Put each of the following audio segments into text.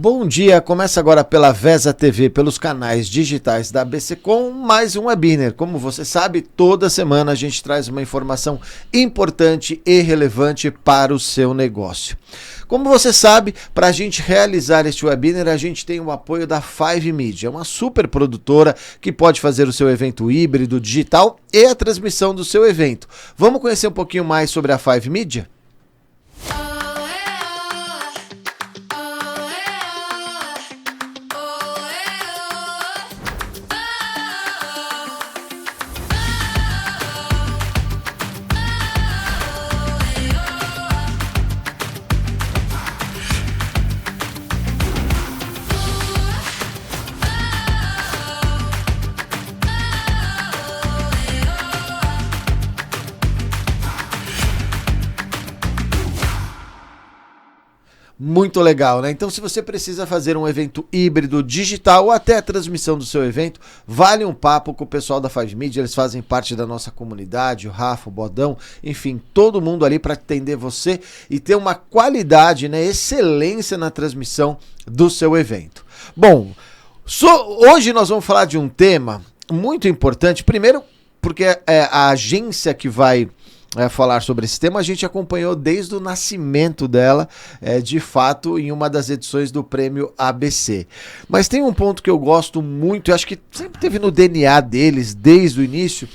Bom dia, começa agora pela Vesa TV, pelos canais digitais da ABCcom, mais um webinar. Como você sabe, toda semana a gente traz uma informação importante e relevante para o seu negócio. Como você sabe, para a gente realizar este webinar, a gente tem o apoio da Five Media, uma super produtora que pode fazer o seu evento híbrido, digital e a transmissão do seu evento. Vamos conhecer um pouquinho mais sobre a Five Media? Muito legal, né? Então, se você precisa fazer um evento híbrido, digital ou até a transmissão do seu evento, vale um papo com o pessoal da Five Media. Eles fazem parte da nossa comunidade, o Rafa, o Bodão, enfim, todo mundo ali para atender você e ter uma qualidade, né, excelência na transmissão do seu evento. Bom, hoje nós vamos falar de um tema muito importante. Primeiro, porque a agência que vai falar sobre esse tema, a gente acompanhou desde o nascimento dela, de fato, em uma das edições do Prêmio ABC. Mas tem um ponto que eu gosto muito, e acho que sempre teve no DNA deles, desde o início,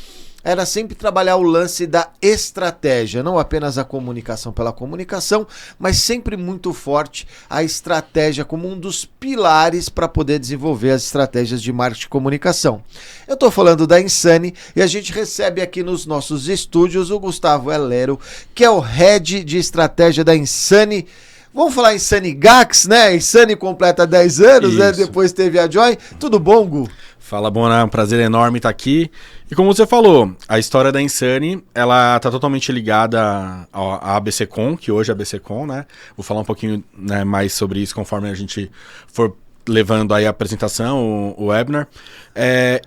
era sempre trabalhar o lance da estratégia, não apenas a comunicação pela comunicação, mas sempre muito forte a estratégia como um dos pilares para poder desenvolver as estratégias de marketing e comunicação. Eu estou falando da Insane e a gente recebe aqui nos nossos estúdios o Gustavo Helero, que é o Head de Estratégia da Insane. Vamos falar Insane Gax, né? Insane completa 10 anos, isso, né? Depois teve a Joy. Tudo bom, Gu? Fala, Bona, é um prazer enorme estar aqui. E como você falou, a história da Insane, ela tá totalmente ligada à ABCcom, que hoje é a ABCcom, né? Vou falar um pouquinho, né, mais sobre isso conforme a gente for levando aí a apresentação, o webinar.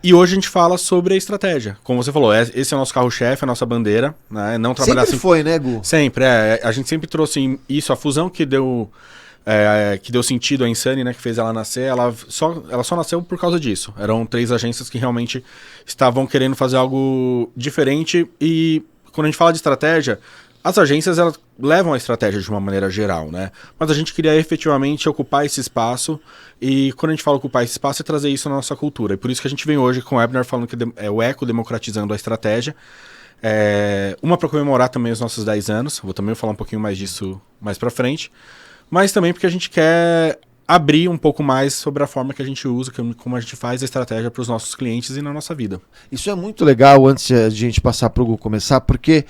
E hoje a gente fala sobre a estratégia. Como você falou, esse é o nosso carro-chefe, a nossa bandeira, né? Não trabalhar sempre assim... foi, né, Gu? Sempre, a gente sempre trouxe isso, a fusão que deu sentido à Insane, né, que fez ela nascer, ela só nasceu por causa disso. Eram 3 agências que realmente estavam querendo fazer algo diferente e quando a gente fala de estratégia, as agências elas levam a estratégia de uma maneira geral, né? Mas a gente queria efetivamente ocupar esse espaço e quando a gente fala ocupar esse espaço é trazer isso na nossa cultura. E por isso que a gente vem hoje com o webinar falando que é o Eco democratizando a estratégia. Uma para comemorar também os nossos 10 anos, vou também falar um pouquinho mais disso mais para frente. Mas também porque a gente quer abrir um pouco mais sobre a forma que a gente usa, como a gente faz a estratégia para os nossos clientes e na nossa vida. Isso é muito legal antes de a gente passar para o Hugo começar, porque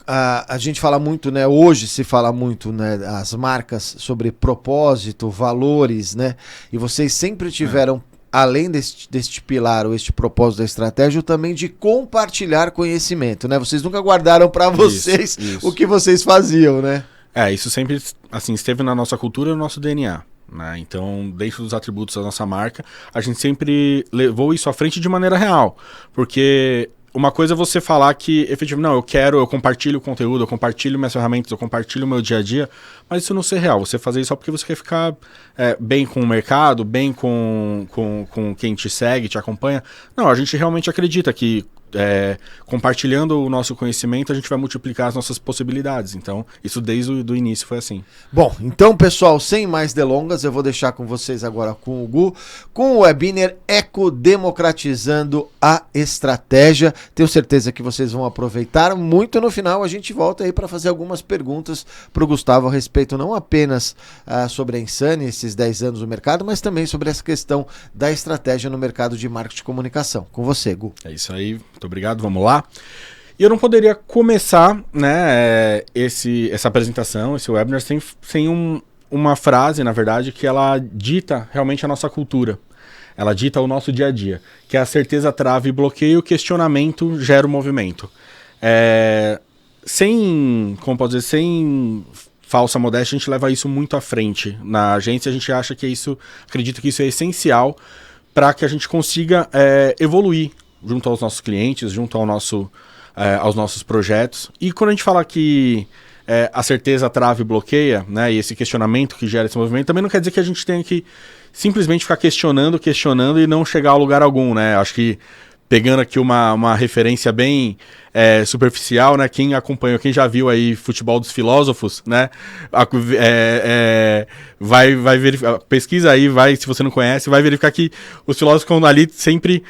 a gente fala muito, né? Hoje se fala muito, né? As marcas sobre propósito, valores, né? E vocês sempre tiveram, além deste pilar ou este propósito da estratégia, também de compartilhar conhecimento, né? Vocês nunca guardaram para vocês isso. O que vocês faziam, né? Isso sempre assim, esteve na nossa cultura e no nosso DNA. Né? Então, dentro dos atributos da nossa marca, a gente sempre levou isso à frente de maneira real. Porque uma coisa é você falar que, efetivamente, eu compartilho o conteúdo, eu compartilho minhas ferramentas, eu compartilho o meu dia a dia, mas isso não ser real. Você fazer isso só porque você quer ficar bem com o mercado, bem com quem te segue, te acompanha. Não, a gente realmente acredita que compartilhando o nosso conhecimento, a gente vai multiplicar as nossas possibilidades. Então, isso desde o início foi assim. Bom, então, pessoal, sem mais delongas, eu vou deixar com vocês agora com o Gu, com o webinar Eco Democratizando a Estratégia. Tenho certeza que vocês vão aproveitar muito. No final, a gente volta aí para fazer algumas perguntas para o Gustavo a respeito não apenas sobre a Insane, esses 10 anos no mercado, mas também sobre essa questão da estratégia no mercado de marketing e comunicação. Com você, Gu. É isso aí. Muito obrigado, vamos lá. E eu não poderia começar, né, essa apresentação, esse webinar, sem uma frase, na verdade, que ela dita realmente a nossa cultura. Ela dita o nosso dia a dia, que é a certeza trava e bloqueio, questionamento gera o movimento. Sem falsa modéstia, a gente leva isso muito à frente. Na agência, a gente acha que acredita que isso é essencial para que a gente consiga evoluir junto aos nossos clientes, junto aos nossos projetos. E quando a gente fala que a certeza trava e bloqueia, né? E esse questionamento que gera esse movimento, também não quer dizer que a gente tenha que simplesmente ficar questionando e não chegar a lugar algum, né? Acho que pegando aqui uma referência bem superficial, né? Quem acompanhou, quem já viu aí Futebol dos Filósofos, né? Vai verificar, pesquisa aí, se você não conhece, vai verificar que os filósofos ficam ali sempre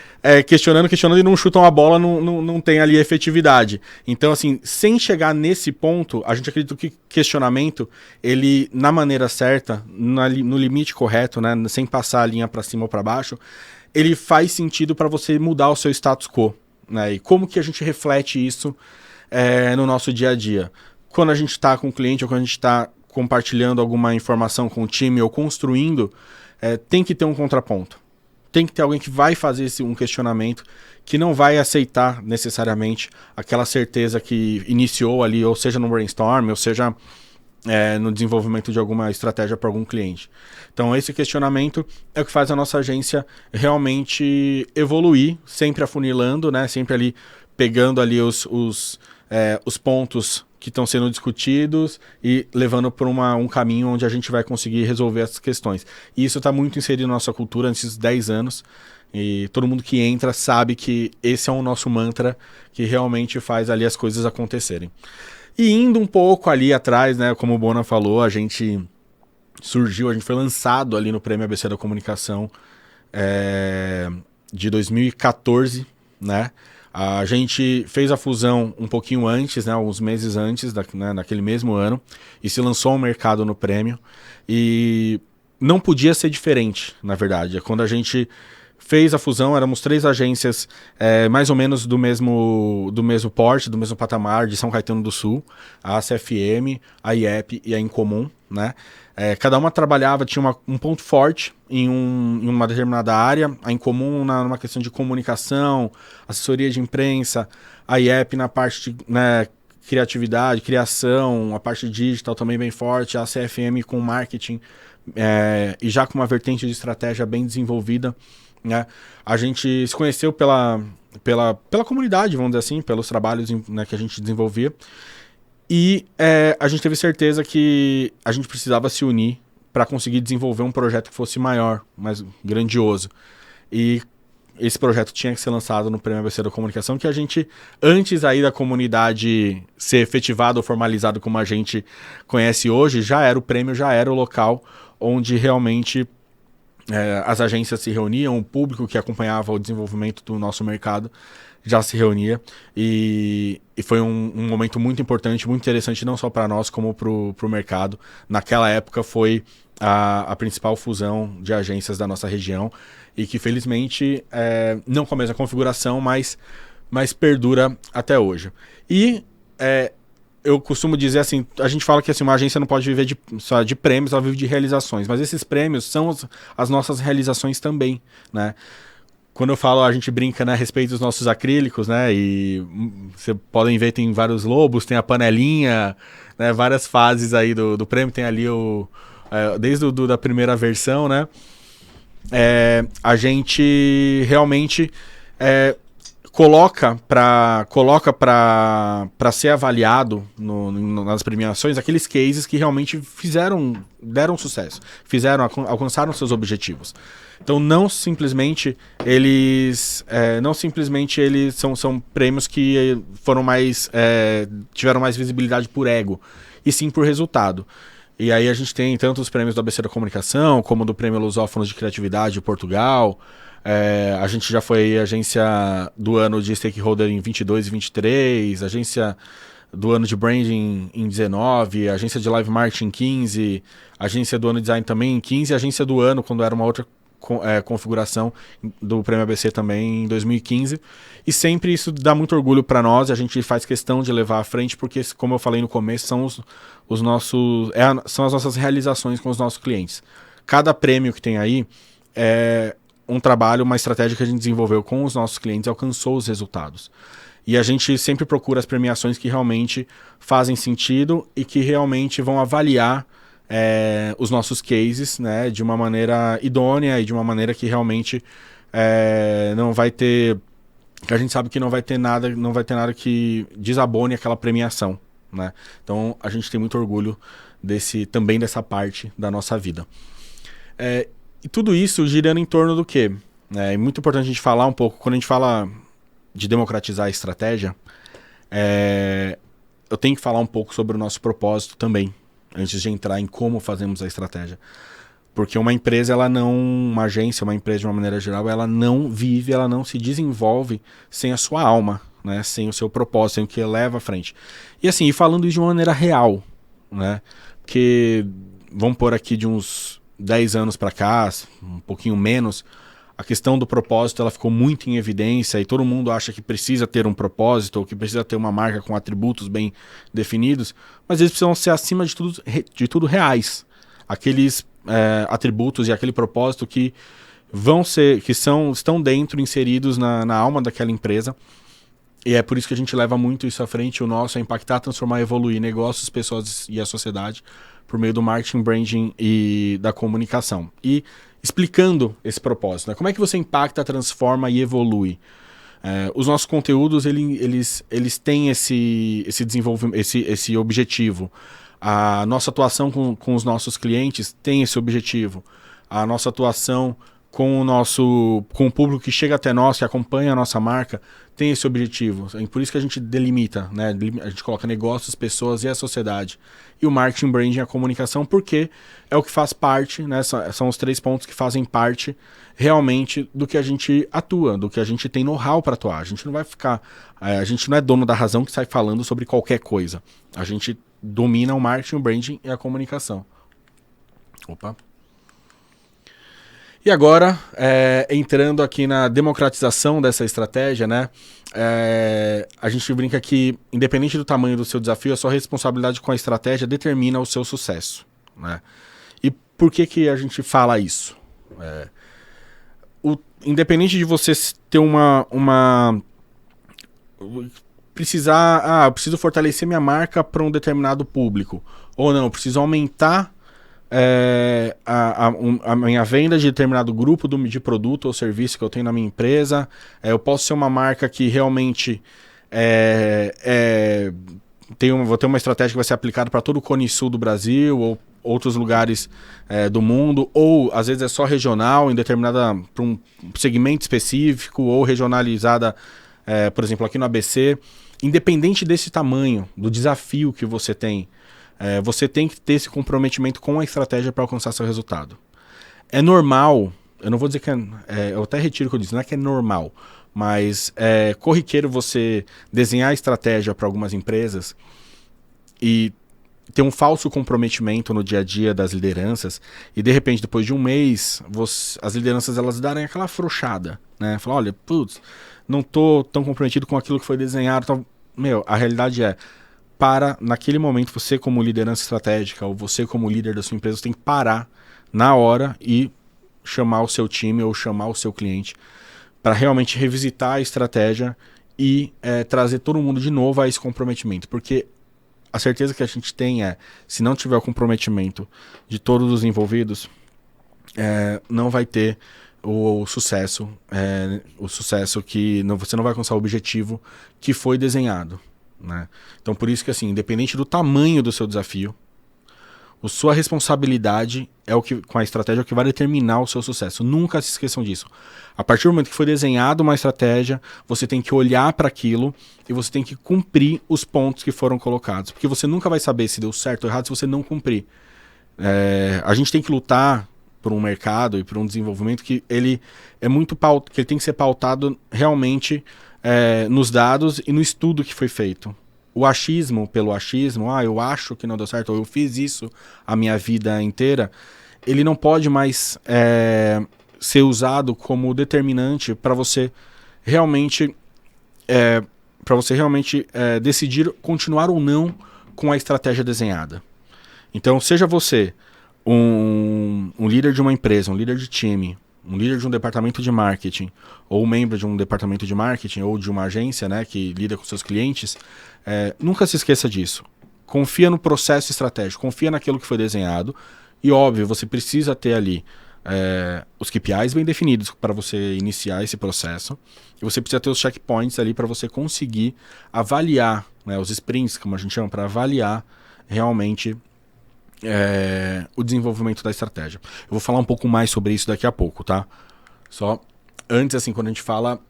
questionando e não chutam a bola, não tem ali efetividade. Então, assim, sem chegar nesse ponto, a gente acredita que questionamento, ele, na maneira certa, no limite correto, né? Sem passar a linha para cima ou para baixo, ele faz sentido para você mudar o seu status quo, né? E como que a gente reflete isso no nosso dia a dia? Quando a gente está com o cliente ou quando a gente está compartilhando alguma informação com o time ou construindo, tem que ter um contraponto. Tem que ter alguém que vai fazer um questionamento, que não vai aceitar necessariamente aquela certeza que iniciou ali, ou seja no brainstorm, ou seja no desenvolvimento de alguma estratégia para algum cliente. Então esse questionamento é o que faz a nossa agência realmente evoluir, sempre afunilando, né? Sempre ali pegando ali os pontos que estão sendo discutidos e levando por um caminho onde a gente vai conseguir resolver essas questões. E isso está muito inserido na nossa cultura nesses 10 anos. E todo mundo que entra sabe que esse é o nosso mantra que realmente faz ali as coisas acontecerem. E indo um pouco ali atrás, né, como o Bona falou, a gente foi lançado ali no Prêmio ABC da Comunicação de 2014, né? A gente fez a fusão um pouquinho antes, né, alguns meses antes, naquele mesmo ano, e se lançou ao mercado no prêmio. E não podia ser diferente, na verdade. Quando a gente fez a fusão, éramos 3 agências mais ou menos do mesmo porte, do mesmo patamar, de São Caetano do Sul, a CFM, a IEP e a Incomum, né? Cada uma trabalhava, tinha um ponto forte em uma determinada área, a Incomum numa questão de comunicação, assessoria de imprensa, a IEP na parte de criatividade, criação, a parte digital também bem forte, a CFM com marketing e já com uma vertente de estratégia bem desenvolvida. Né? A gente se conheceu pela comunidade, vamos dizer assim, pelos trabalhos que a gente desenvolvia, e a gente teve certeza que a gente precisava se unir para conseguir desenvolver um projeto que fosse maior, mais grandioso. E esse projeto tinha que ser lançado no Prêmio ABC da Comunicação, que a gente, antes aí da comunidade ser efetivado ou formalizado como a gente conhece hoje, já era o local onde realmente as agências se reuniam, o público que acompanhava o desenvolvimento do nosso mercado já se reunia, e foi um momento muito importante, muito interessante, não só para nós, como para o mercado. Naquela época foi a principal fusão de agências da nossa região, e que felizmente, não com a mesma configuração, mas perdura até hoje. E eu costumo dizer assim, a gente fala que assim, uma agência não pode viver só de prêmios, ela vive de realizações, mas esses prêmios são as nossas realizações também, né? Quando eu falo, a gente brinca, né, a respeito dos nossos acrílicos, né, e você podem ver, tem vários lobos, tem a panelinha, né, várias fases aí do prêmio, tem ali desde da primeira versão, né, a gente realmente coloca para ser avaliado nas premiações aqueles cases que realmente deram sucesso, alcançaram seus objetivos. Então não simplesmente eles são prêmios que tiveram mais visibilidade por ego, e sim por resultado. E aí a gente tem tanto os prêmios do ABC da Comunicação, como do Prêmio Lusófonos de Criatividade de Portugal. A gente já foi agência do ano de Stakeholder em 22 e 23, agência do ano de Branding em 19, agência de Live Marketing em 15, agência do ano de Design também em 15, e agência do ano, quando era uma outra configuração do Prêmio ABC também em 2015. E sempre isso dá muito orgulho para nós, e a gente faz questão de levar à frente, porque, como eu falei no começo, são são as nossas realizações com os nossos clientes. Cada prêmio que tem aí é um trabalho, uma estratégia que a gente desenvolveu com os nossos clientes e alcançou os resultados. E a gente sempre procura as premiações que realmente fazem sentido e que realmente vão avaliar os nossos cases, né, de uma maneira idônea e de uma maneira que realmente não vai ter... que a gente sabe que não vai ter nada que desabone aquela premiação, né? Então a gente tem muito orgulho também dessa parte da nossa vida. E tudo isso girando em torno do quê? É muito importante a gente falar um pouco, quando a gente fala de democratizar a estratégia, eu tenho que falar um pouco sobre o nosso propósito também, antes de entrar em como fazemos a estratégia. Porque uma empresa, uma agência, uma empresa de uma maneira geral, ela não vive, ela não se desenvolve sem a sua alma, né? Sem o seu propósito, sem o que leva à frente. E assim, falando isso de uma maneira real, né? Porque, vamos pôr aqui de uns 10 anos para cá, um pouquinho menos, a questão do propósito ela ficou muito em evidência e todo mundo acha que precisa ter um propósito ou que precisa ter uma marca com atributos bem definidos, mas eles precisam ser, acima de tudo reais. Aqueles atributos e aquele propósito que estão dentro, inseridos na alma daquela empresa. E é por isso que a gente leva muito isso à frente. O nosso é impactar, transformar, evoluir negócios, pessoas e a sociedade por meio do marketing, branding e da comunicação. E explicando esse propósito, né? Como é que você impacta, transforma e evolui? Os nossos conteúdos, eles têm esse desenvolvimento, esse objetivo. A nossa atuação com os nossos clientes tem esse objetivo. A nossa atuação com o público que chega até nós, que acompanha a nossa marca, tem esse objetivo. É por isso que a gente delimita, né? A gente coloca negócios, pessoas e a sociedade. E o marketing, branding e a comunicação, porque é o que faz parte, né? São os 3 pontos que fazem parte realmente do que a gente atua, do que a gente tem know-how para atuar. A gente não vai ficar... a gente não é dono da razão que sai falando sobre qualquer coisa. A gente domina o marketing, o branding e a comunicação. Opa. E agora, entrando aqui na democratização dessa estratégia, né? A gente brinca que, independente do tamanho do seu desafio, a sua responsabilidade com a estratégia determina o seu sucesso, né? E por que a gente fala isso? Independente de você ter eu preciso fortalecer minha marca para um determinado público, ou não, eu preciso aumentar a minha venda de determinado grupo de produto ou serviço que eu tenho na minha empresa. Eu posso ser uma marca que realmente vou ter uma estratégia que vai ser aplicada para todo o Cone Sul do Brasil ou outros lugares do mundo, ou às vezes é só regional, para um segmento específico, ou regionalizada, por exemplo, aqui no ABC. Independente desse tamanho, do desafio que você tem que ter esse comprometimento com a estratégia para alcançar seu resultado. É normal, eu não vou dizer que eu até retiro o que eu disse, não é que é normal, mas é corriqueiro você desenhar a estratégia para algumas empresas e ter um falso comprometimento no dia a dia das lideranças e de repente depois de um mês as lideranças elas darem aquela afrouxada, né? Falar, olha, putz, não tô tão comprometido com aquilo que foi desenhado. Então, a realidade naquele momento, você como liderança estratégica ou você como líder da sua empresa, você tem que parar na hora e chamar o seu time ou chamar o seu cliente para realmente revisitar a estratégia e trazer todo mundo de novo a esse comprometimento. Porque a certeza que a gente tem se não tiver o comprometimento de todos os envolvidos, não vai ter o sucesso que você não vai alcançar o objetivo que foi desenhado, né? Então por isso que assim, independente do tamanho do seu desafio, a sua responsabilidade com a estratégia é o que vai determinar o seu sucesso. Nunca se esqueçam disso. A partir do momento que foi desenhada uma estratégia, você tem que olhar para aquilo e você tem que cumprir os pontos que foram colocados, porque você nunca vai saber se deu certo ou errado se você não cumprir. A gente tem que lutar por um mercado e por um desenvolvimento que ele tem que ser pautado realmente nos dados e no estudo que foi feito. O achismo pelo achismo, eu acho que não deu certo, ou eu fiz isso a minha vida inteira, ele não pode mais ser usado como determinante para você realmente decidir continuar ou não com a estratégia desenhada. Então, seja você um líder de uma empresa, um líder de time, um líder de um departamento de marketing, ou um membro de um departamento de marketing, ou de uma agência, né, que lida com seus clientes, nunca se esqueça disso. Confia no processo estratégico, confia naquilo que foi desenhado, e óbvio, você precisa ter ali os KPIs bem definidos para você iniciar esse processo. E você precisa ter os checkpoints ali para você conseguir avaliar, né, os sprints, como a gente chama, para avaliar realmente o desenvolvimento da estratégia. Eu vou falar um pouco mais sobre isso daqui a pouco, tá? Só antes, assim, quando a gente fala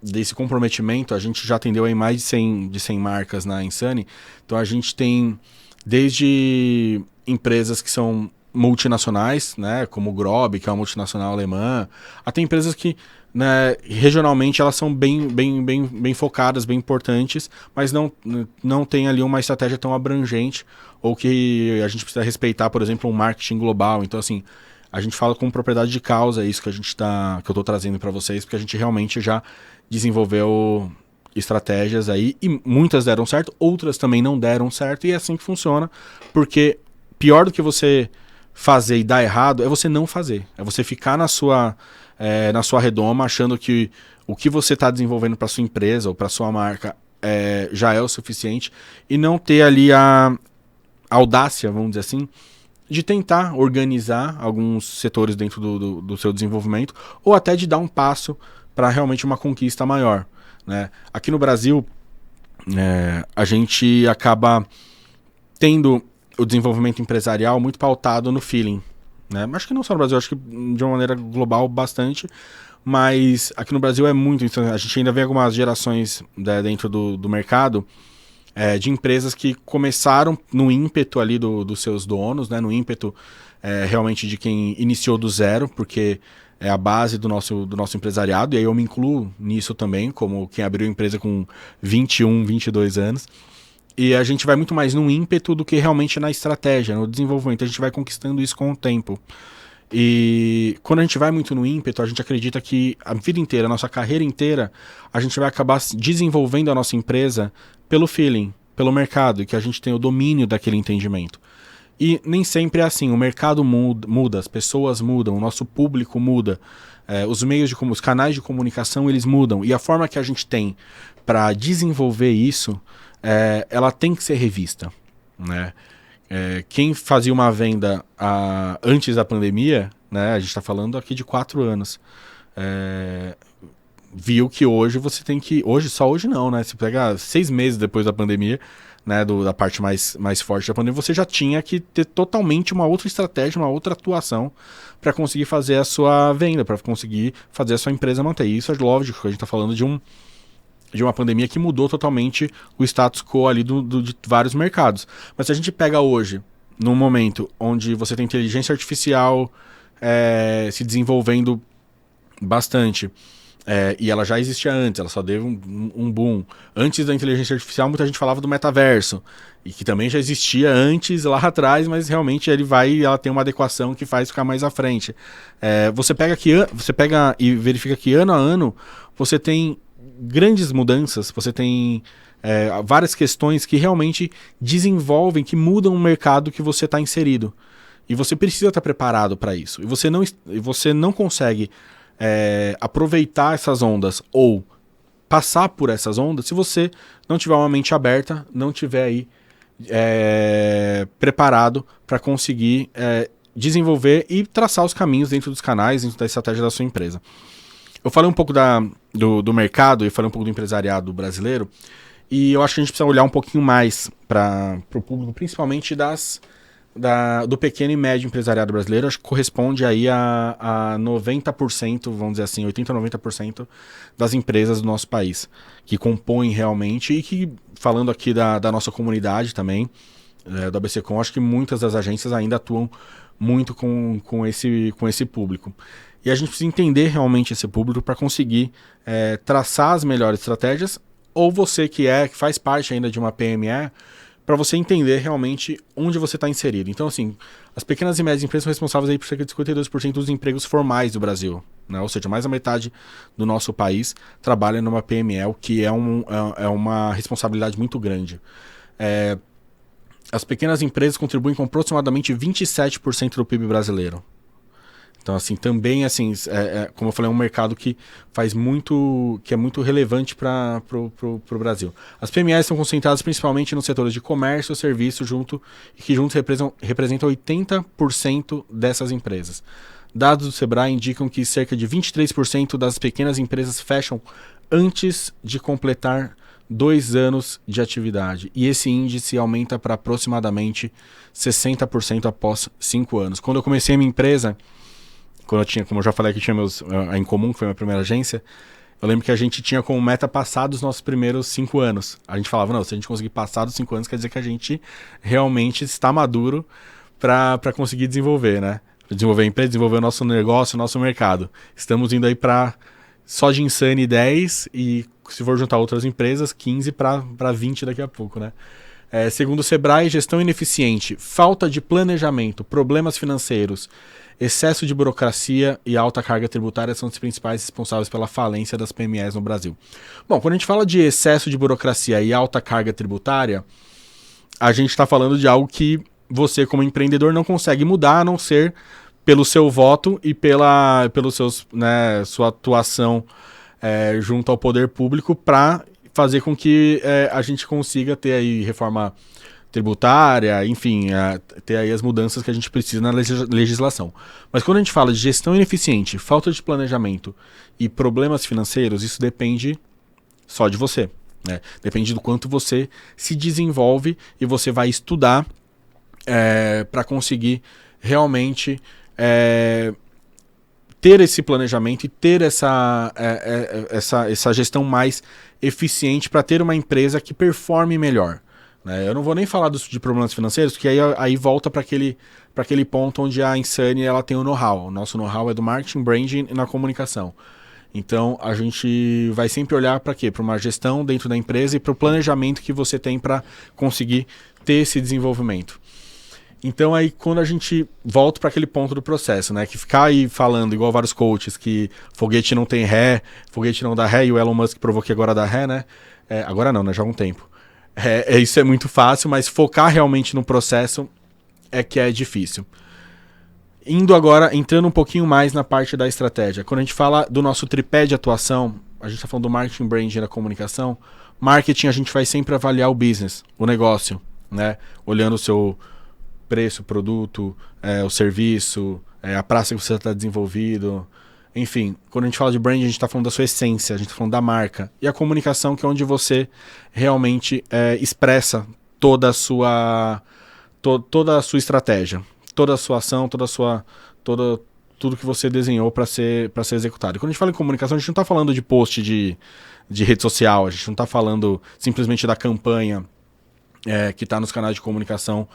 desse comprometimento, a gente já atendeu aí mais de 100 marcas na Insane. Então a gente tem desde empresas que são multinacionais, né, como o Grob, que é uma multinacional alemã, até empresas que, né, regionalmente elas são bem focadas, bem importantes, mas não tem ali uma estratégia tão abrangente, ou que a gente precisa respeitar, por exemplo, um marketing global. Então, assim, a gente fala com propriedade de causa, é isso que eu estou trazendo para vocês, porque a gente realmente já desenvolveu estratégias aí, e muitas deram certo, outras também não deram certo, e é assim que funciona, porque pior do que você fazer e dar errado é você não fazer, é você ficar na sua redoma achando que o que você está desenvolvendo para sua empresa ou para sua marca já é o suficiente, e não ter ali a audácia, vamos dizer assim, de tentar organizar alguns setores dentro do seu desenvolvimento, ou até de dar um passo para realmente uma conquista maior, né? Aqui no Brasil, a gente acaba tendo o desenvolvimento empresarial muito pautado no feeling, né? Acho que não só no Brasil, acho que de uma maneira global bastante, mas aqui no Brasil é muito, então a gente ainda vê algumas gerações, né, dentro do mercado, de empresas que começaram no ímpeto ali dos seus donos, né, no ímpeto realmente de quem iniciou do zero, porque é a base do nosso empresariado, e aí eu me incluo nisso também, como quem abriu a empresa com 21, 22 anos. E a gente vai muito mais no ímpeto do que realmente na estratégia, no desenvolvimento. A gente vai conquistando isso com o tempo. E quando a gente vai muito no ímpeto, a gente acredita que a vida inteira, a nossa carreira inteira, a gente vai acabar desenvolvendo a nossa empresa pelo feeling, pelo mercado, e que a gente tem o domínio daquele entendimento. E nem sempre é assim, o mercado muda, as pessoas mudam, o nosso público muda, os canais de comunicação eles mudam, e a forma que a gente tem para desenvolver isso, ela tem que ser revista, né? Quem fazia uma venda antes da pandemia, né, a gente está falando aqui de 4 anos, viu que hoje você tem que... Hoje não, né? Se pegar 6 meses depois da pandemia, né, da parte mais forte da pandemia, você já tinha que ter totalmente uma outra estratégia, uma outra atuação para conseguir fazer a sua venda, para conseguir fazer a sua empresa manter. E isso é lógico, a gente está falando de uma pandemia que mudou totalmente o status quo ali de vários mercados. Mas se a gente pega hoje, num momento onde você tem inteligência artificial se desenvolvendo bastante, e ela já existia antes, ela só deu um boom. Antes da inteligência artificial, muita gente falava do metaverso, e que também já existia antes, lá atrás, mas realmente ela tem uma adequação que faz ficar mais à frente. Você pega e verifica que ano a ano você tem grandes mudanças, você tem várias questões que realmente desenvolvem, que mudam o mercado que você está inserido. E você precisa estar preparado para isso. E você não consegue aproveitar essas ondas ou passar por essas ondas se você não tiver uma mente aberta, não tiver aí preparado para conseguir desenvolver e traçar os caminhos dentro dos canais, dentro da estratégia da sua empresa. Eu falei um pouco do mercado e falei um pouco do empresariado brasileiro, e eu acho que a gente precisa olhar um pouquinho mais para o público, principalmente do pequeno e médio empresariado brasileiro. Acho que corresponde aí a 90%, vamos dizer assim, 80% a 90% das empresas do nosso país, que compõem realmente, e que, falando aqui da nossa comunidade também, da ABCcom, acho que muitas das agências ainda atuam muito com esse público. E a gente precisa entender realmente esse público para conseguir traçar as melhores estratégias, ou você que faz parte ainda de uma PME, para você entender realmente onde você está inserido. Então, assim, as pequenas e médias empresas são responsáveis aí por cerca de 52% dos empregos formais do Brasil, né? Ou seja, mais da metade do nosso país trabalha numa PME, o que é uma responsabilidade muito grande. As pequenas empresas contribuem com aproximadamente 27% do PIB brasileiro. Então, assim, também, assim, como eu falei, é um mercado que é muito relevante para o Brasil. As PMEs são concentradas principalmente nos setores de comércio, serviço, que juntos representam 80% dessas empresas. dados do Sebrae indicam que cerca de 23% das pequenas empresas fecham antes de completar 2 anos de atividade. E esse índice aumenta para aproximadamente 60% após 5 anos. Quando eu comecei a minha empresa, como eu já falei que tinha a Incomum, que foi a minha primeira agência, eu lembro que a gente tinha como meta passar dos nossos primeiros 5 anos. A gente falava, não, se a gente conseguir passar dos 5 anos, quer dizer que a gente realmente está maduro para conseguir desenvolver, né? Desenvolver a empresa, desenvolver o nosso negócio, o nosso mercado. Estamos indo aí para só de Insane 10 e se for juntar outras empresas, 15 para 20 daqui a pouco, né? Segundo o Sebrae, gestão ineficiente, falta de planejamento, problemas financeiros, excesso de burocracia e alta carga tributária são os principais responsáveis pela falência das PMEs no Brasil. Bom, quando a gente fala de excesso de burocracia e alta carga tributária, a gente está falando de algo que você, como empreendedor, não consegue mudar, a não ser pelo seu voto e sua atuação junto ao poder público para fazer com que a gente consiga ter aí reforma tributária, enfim, ter aí as mudanças que a gente precisa na legislação. Mas quando a gente fala de gestão ineficiente, falta de planejamento e problemas financeiros, isso depende só de você, né? Depende do quanto você se desenvolve e você vai estudar para conseguir realmente ter esse planejamento e ter essa gestão mais eficiente para ter uma empresa que performe melhor. Eu não vou nem falar de problemas financeiros, porque aí volta para aquele ponto onde a Insane ela tem o know-how. O nosso know-how é do marketing, branding e na comunicação. Então, a gente vai sempre olhar para quê? Para uma gestão dentro da empresa e para o planejamento que você tem para conseguir ter esse desenvolvimento. Então, aí, quando a gente volta para aquele ponto do processo, né? Que ficar aí falando, igual vários coaches, que foguete não tem ré, foguete não dá ré, e o Elon Musk provou que agora dá ré, né? Agora não, né? Já há um tempo. Isso é muito fácil, mas focar realmente no processo é que é difícil. Entrando um pouquinho mais na parte da estratégia. Quando a gente fala do nosso tripé de atuação, a gente está falando do marketing, branding e da comunicação. Marketing, a gente vai sempre avaliar o business, o negócio, né? Olhando o seu preço, produto, o serviço, a praça que você está desenvolvido. Enfim, quando a gente fala de branding, a gente está falando da sua essência, a gente está falando da marca. E a comunicação, que é onde você realmente expressa toda a sua estratégia, toda a sua ação, tudo que você desenhou para ser executado. E quando a gente fala em comunicação, a gente não está falando de post de rede social, a gente não está falando simplesmente da campanha que está nos canais de comunicação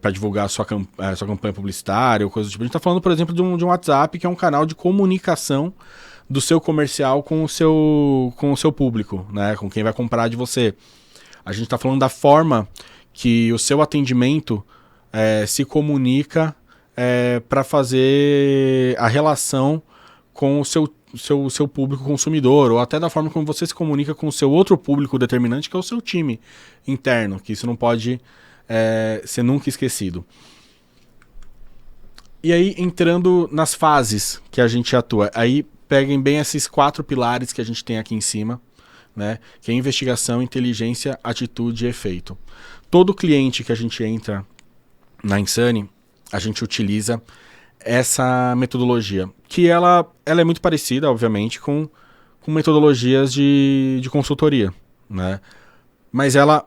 para divulgar a sua campanha publicitária ou coisa do tipo. A gente está falando, por exemplo, de um WhatsApp, que é um canal de comunicação do seu comercial com o seu público, né? Com quem vai comprar de você. A gente está falando da forma que o seu atendimento se comunica para fazer a relação com o seu público consumidor, ou até da forma como você se comunica com o seu outro público determinante, que é o seu time interno, que isso não pode ser nunca esquecido. E aí, entrando nas fases que a gente atua, aí peguem bem esses 4 pilares que a gente tem aqui em cima, né? Que é investigação, inteligência, atitude e efeito. Todo cliente que a gente entra na Insane, a gente utiliza essa metodologia, que ela é muito parecida, obviamente, com metodologias de consultoria, né? Mas ela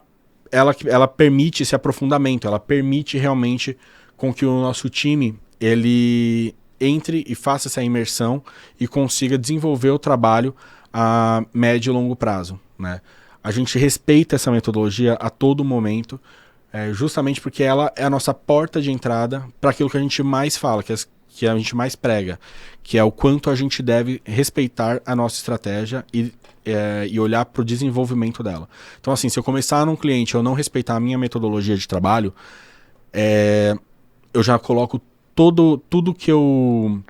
permite esse aprofundamento, ela permite realmente com que o nosso time ele entre e faça essa imersão e consiga desenvolver o trabalho a médio e longo prazo, né? A gente respeita essa metodologia a todo momento, justamente porque ela é a nossa porta de entrada para aquilo que a gente mais fala, que a gente mais prega, que é o quanto a gente deve respeitar a nossa estratégia e olhar para o desenvolvimento dela. Então, assim, se eu começar num cliente e eu não respeitar a minha metodologia de trabalho, eu já coloco tudo que eu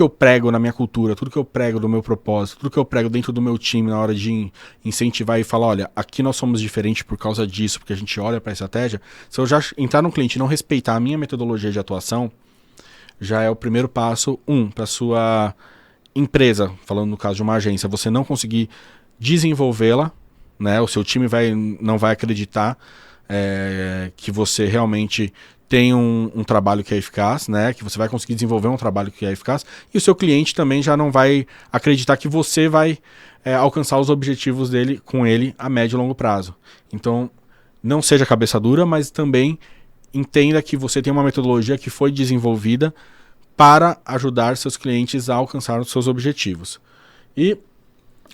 prego na minha cultura, tudo que eu prego do meu propósito, tudo que eu prego dentro do meu time na hora de incentivar e falar, olha, aqui nós somos diferentes por causa disso, porque a gente olha para a estratégia. Se eu já entrar num cliente e não respeitar a minha metodologia de atuação, já é o primeiro passo, para sua empresa, falando no caso de uma agência, você não conseguir desenvolvê-la, né? O seu time não vai acreditar que você realmente tem um trabalho que é eficaz, né? Que você vai conseguir desenvolver um trabalho que é eficaz, e o seu cliente também já não vai acreditar que você vai alcançar os objetivos dele com ele a médio e longo prazo. Então, não seja cabeça dura, mas também entenda que você tem uma metodologia que foi desenvolvida para ajudar seus clientes a alcançar os seus objetivos. E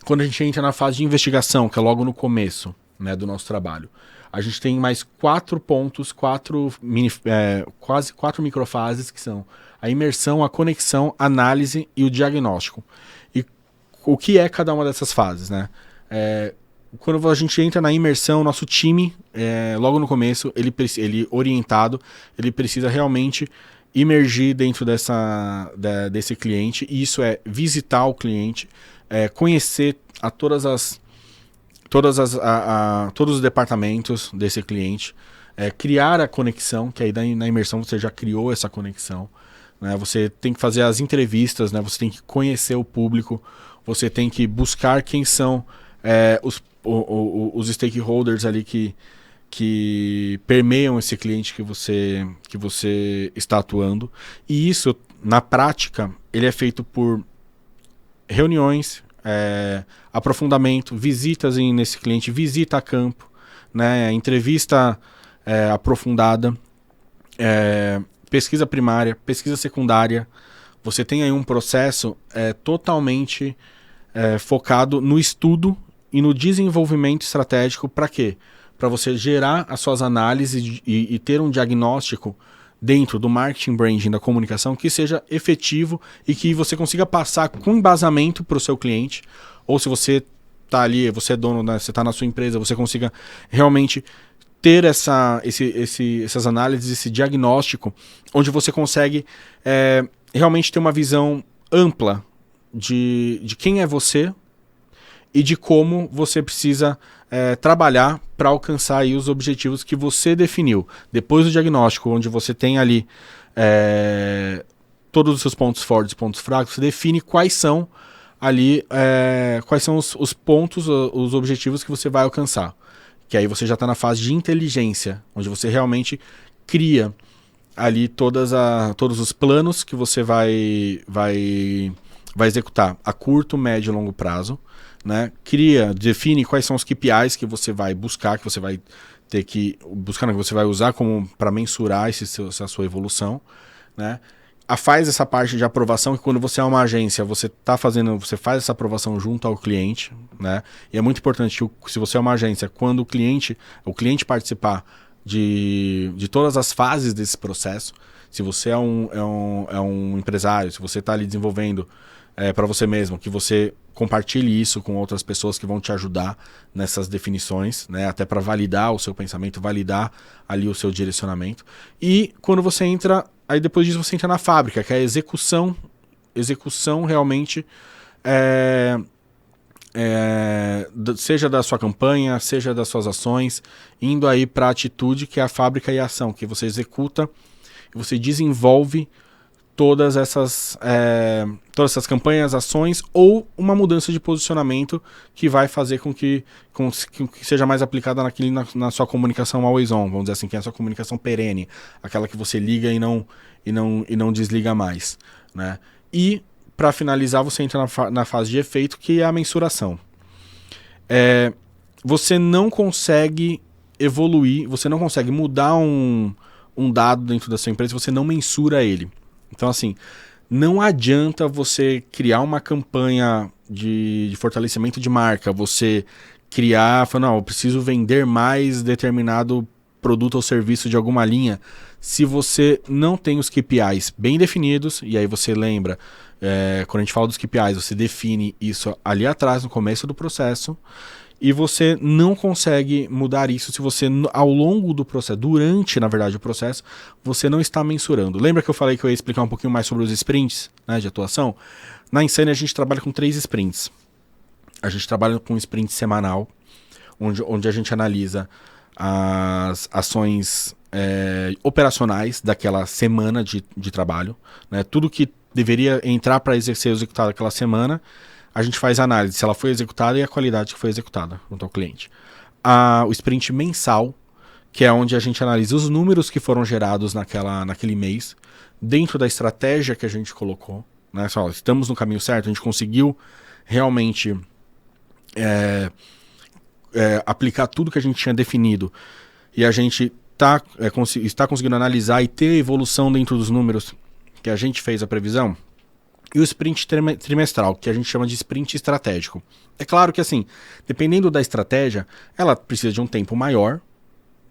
quando a gente entra na fase de investigação, que é logo no começo, né, do nosso trabalho, a gente tem mais 4 pontos, quase 4 microfases, que são a imersão, a conexão, a análise e o diagnóstico. E o que é cada uma dessas fases, né? Quando a gente entra na imersão, nosso time, logo no começo, ele orientado, ele precisa realmente imergir dentro desse cliente, e isso é visitar o cliente, conhecer todos os departamentos desse cliente, criar a conexão, que aí na imersão você já criou essa conexão, né? Você tem que fazer as entrevistas, né? Você tem que conhecer o público, você tem que buscar quem são os stakeholders ali que permeiam esse cliente que você está atuando. E isso, na prática, ele é feito por reuniões, aprofundamento, visitas nesse cliente, visita a campo, né, entrevista aprofundada, pesquisa primária, pesquisa secundária. Você tem aí um processo totalmente focado no estudo e no desenvolvimento estratégico. Para quê? Para você gerar as suas análises e ter um diagnóstico dentro do marketing branding, da comunicação, que seja efetivo e que você consiga passar com embasamento para o seu cliente. Ou se você está ali, você é dono, né, você está na sua empresa, você consiga realmente ter essas análises, esse diagnóstico, onde você consegue realmente ter uma visão ampla de quem é você e de como você precisa trabalhar para alcançar aí os objetivos que você definiu. Depois do diagnóstico, onde você tem ali todos os seus pontos fortes e pontos fracos, você define quais são ali, quais são os pontos, os objetivos que você vai alcançar. Que aí você já está na fase de inteligência, onde você realmente cria ali todos os planos que você vai executar a curto, médio e longo prazo, né? Define quais são os KPIs que você vai buscar, que você vai ter que buscar, que você vai usar para mensurar essa sua evolução, né? Faz essa parte de aprovação, que quando você é uma agência, você faz essa aprovação junto ao cliente, né? E é muito importante que, se você é uma agência, quando o cliente participar de todas as fases desse processo, se você é um empresário, se você está ali desenvolvendo para você mesmo, que você compartilhe isso com outras pessoas que vão te ajudar nessas definições, né? Até para validar o seu pensamento, validar ali o seu direcionamento. E quando você entra, aí depois disso você entra na fábrica, que é a execução realmente, seja da sua campanha, seja das suas ações, indo aí para a atitude, que é a fábrica e a ação, que você executa e você desenvolve todas essas campanhas, ações, ou uma mudança de posicionamento que vai fazer com que seja mais aplicada na sua comunicação always on, vamos dizer assim, que é a sua comunicação perene, aquela que você liga e não desliga mais, né? E para finalizar, você entra na fase de efeito, que é a mensuração. Você não consegue evoluir, você não consegue mudar um dado dentro da sua empresa se você não mensura ele. Então, assim, não adianta você criar uma campanha de fortalecimento de marca, você falar, não, eu preciso vender mais determinado produto ou serviço de alguma linha, se você não tem os KPIs bem definidos. E aí você lembra, quando a gente fala dos KPIs, você define isso ali atrás, no começo do processo, e você não consegue mudar isso se você, ao longo do processo, durante, na verdade, o processo, você não está mensurando. Lembra que eu falei que eu ia explicar um pouquinho mais sobre os sprints, né, de atuação? Na Insane a gente trabalha com 3 sprints. A gente trabalha com um sprint semanal, onde a gente analisa as ações operacionais daquela semana de trabalho, né? Tudo que deveria entrar para ser executado aquela semana, a gente faz a análise se ela foi executada e a qualidade que foi executada junto ao cliente. O sprint mensal, que é onde a gente analisa os números que foram gerados naquele mês, dentro da estratégia que a gente colocou, né? Só, estamos no caminho certo, a gente conseguiu realmente aplicar tudo que a gente tinha definido, e a gente está conseguindo analisar e ter evolução dentro dos números que a gente fez a previsão. E o sprint trimestral, que a gente chama de sprint estratégico. É claro que, assim, dependendo da estratégia, ela precisa de um tempo maior,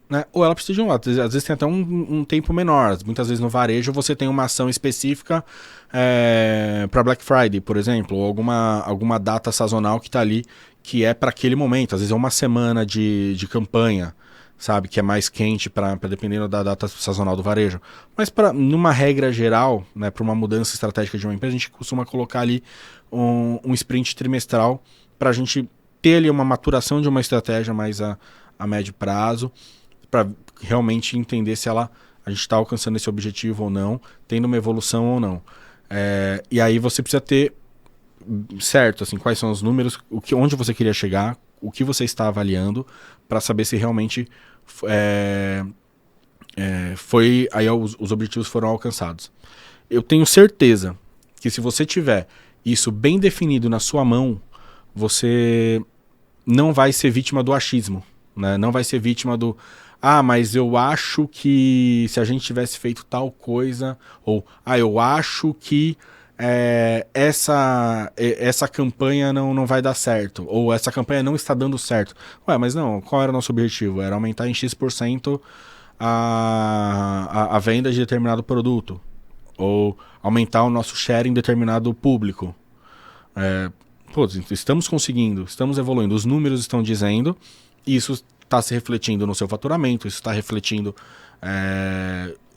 né? Ou ela precisa de às vezes tem até um tempo menor. Muitas vezes no varejo você tem uma ação específica para Black Friday, por exemplo, ou alguma data sazonal que está ali, que é para aquele momento. Às vezes é uma semana de campanha, sabe, que é mais quente, dependendo da data sazonal do varejo. Mas numa regra geral, né, para uma mudança estratégica de uma empresa, a gente costuma colocar ali um sprint trimestral para a gente ter ali uma maturação de uma estratégia mais a médio prazo, para realmente entender se a gente está alcançando esse objetivo ou não, tendo uma evolução ou não. E aí você precisa ter certo, assim, quais são os números, onde você queria chegar, o que você está avaliando, para saber se realmente aí os objetivos foram alcançados. Eu tenho certeza que se você tiver isso bem definido na sua mão, você não vai ser vítima do achismo, né? Não vai ser vítima do mas eu acho que se a gente tivesse feito tal coisa, ou eu acho que essa campanha não vai dar certo, ou essa campanha não está dando certo. Mas não, qual era o nosso objetivo? Era aumentar em X% a venda de determinado produto, ou aumentar o nosso share em determinado público. Estamos conseguindo, estamos evoluindo, os números estão dizendo, isso está se refletindo no seu faturamento, isso está refletindo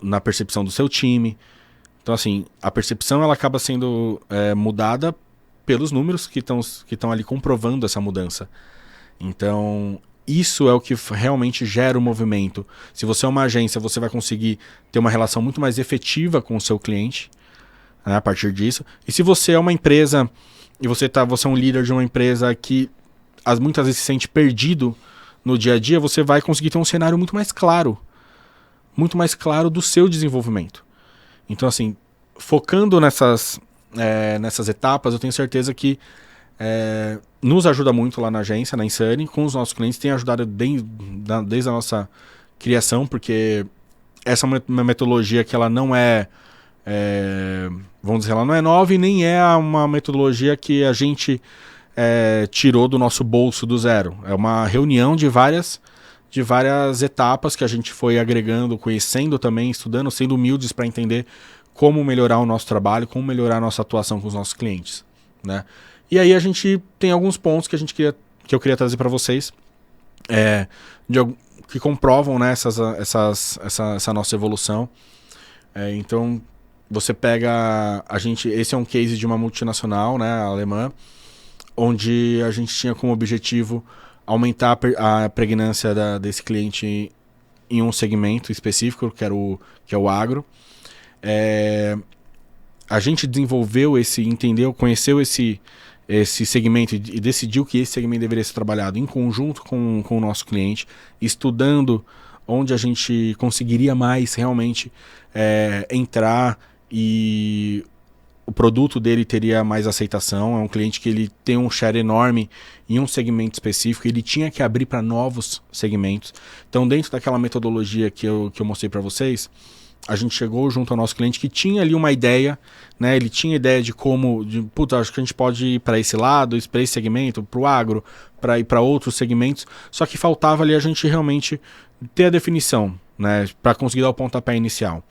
na percepção do seu time. Então, assim, a percepção ela acaba sendo mudada pelos números que estão ali comprovando essa mudança. Então, isso é o que realmente gera o movimento. Se você é uma agência, você vai conseguir ter uma relação muito mais efetiva com o seu cliente, né, a partir disso. E se você é uma empresa e você é um líder de uma empresa que muitas vezes se sente perdido no dia a dia, você vai conseguir ter um cenário muito mais claro do seu desenvolvimento. Então, assim, focando nessas etapas, eu tenho certeza que nos ajuda muito lá na agência, na Insane, com os nossos clientes, tem ajudado desde a nossa criação, porque essa é uma metodologia que ela não vamos dizer, ela não é nova e nem é uma metodologia que a gente tirou do nosso bolso do zero. É uma reunião de várias etapas que a gente foi agregando, conhecendo também, estudando, sendo humildes para entender como melhorar o nosso trabalho, como melhorar a nossa atuação com os nossos clientes, né? E aí a gente tem alguns pontos que eu queria trazer para vocês, que comprovam, né, essa nossa evolução. Então, você pega esse é um case de uma multinacional, né, alemã, onde a gente tinha como objetivo aumentar a pregnância desse cliente em um segmento específico, que é o agro. A gente desenvolveu conheceu esse segmento e decidiu que esse segmento deveria ser trabalhado em conjunto com o nosso cliente, estudando onde a gente conseguiria mais realmente entrar e o produto dele teria mais aceitação. É um cliente que ele tem um share enorme em um segmento específico, ele tinha que abrir para novos segmentos. Então, dentro daquela metodologia que eu mostrei para vocês, a gente chegou junto ao nosso cliente que tinha ali uma ideia, né? Ele tinha ideia de acho que a gente pode ir para esse lado, para esse segmento, para o agro, para ir para outros segmentos, só que faltava ali a gente realmente ter a definição, né? Para conseguir dar o pontapé inicial.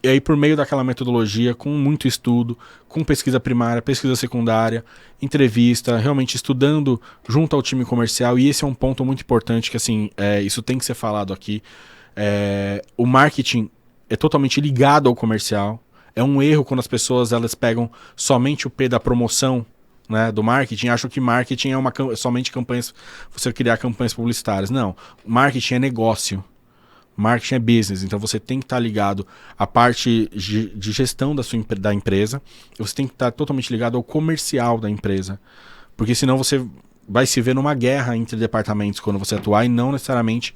E aí, por meio daquela metodologia, com muito estudo, com pesquisa primária, pesquisa secundária, entrevista, realmente estudando junto ao time comercial, e esse é um ponto muito importante que, assim, isso tem que ser falado aqui. O marketing é totalmente ligado ao comercial. É um erro quando as pessoas elas pegam somente o P da promoção, né, do marketing, acham que marketing é somente campanhas, você criar campanhas publicitárias. Não, marketing é negócio. Marketing é business, então você tem que estar ligado à parte de gestão da empresa, você tem que estar totalmente ligado ao comercial da empresa, porque senão você vai se ver numa guerra entre departamentos quando você atuar e não necessariamente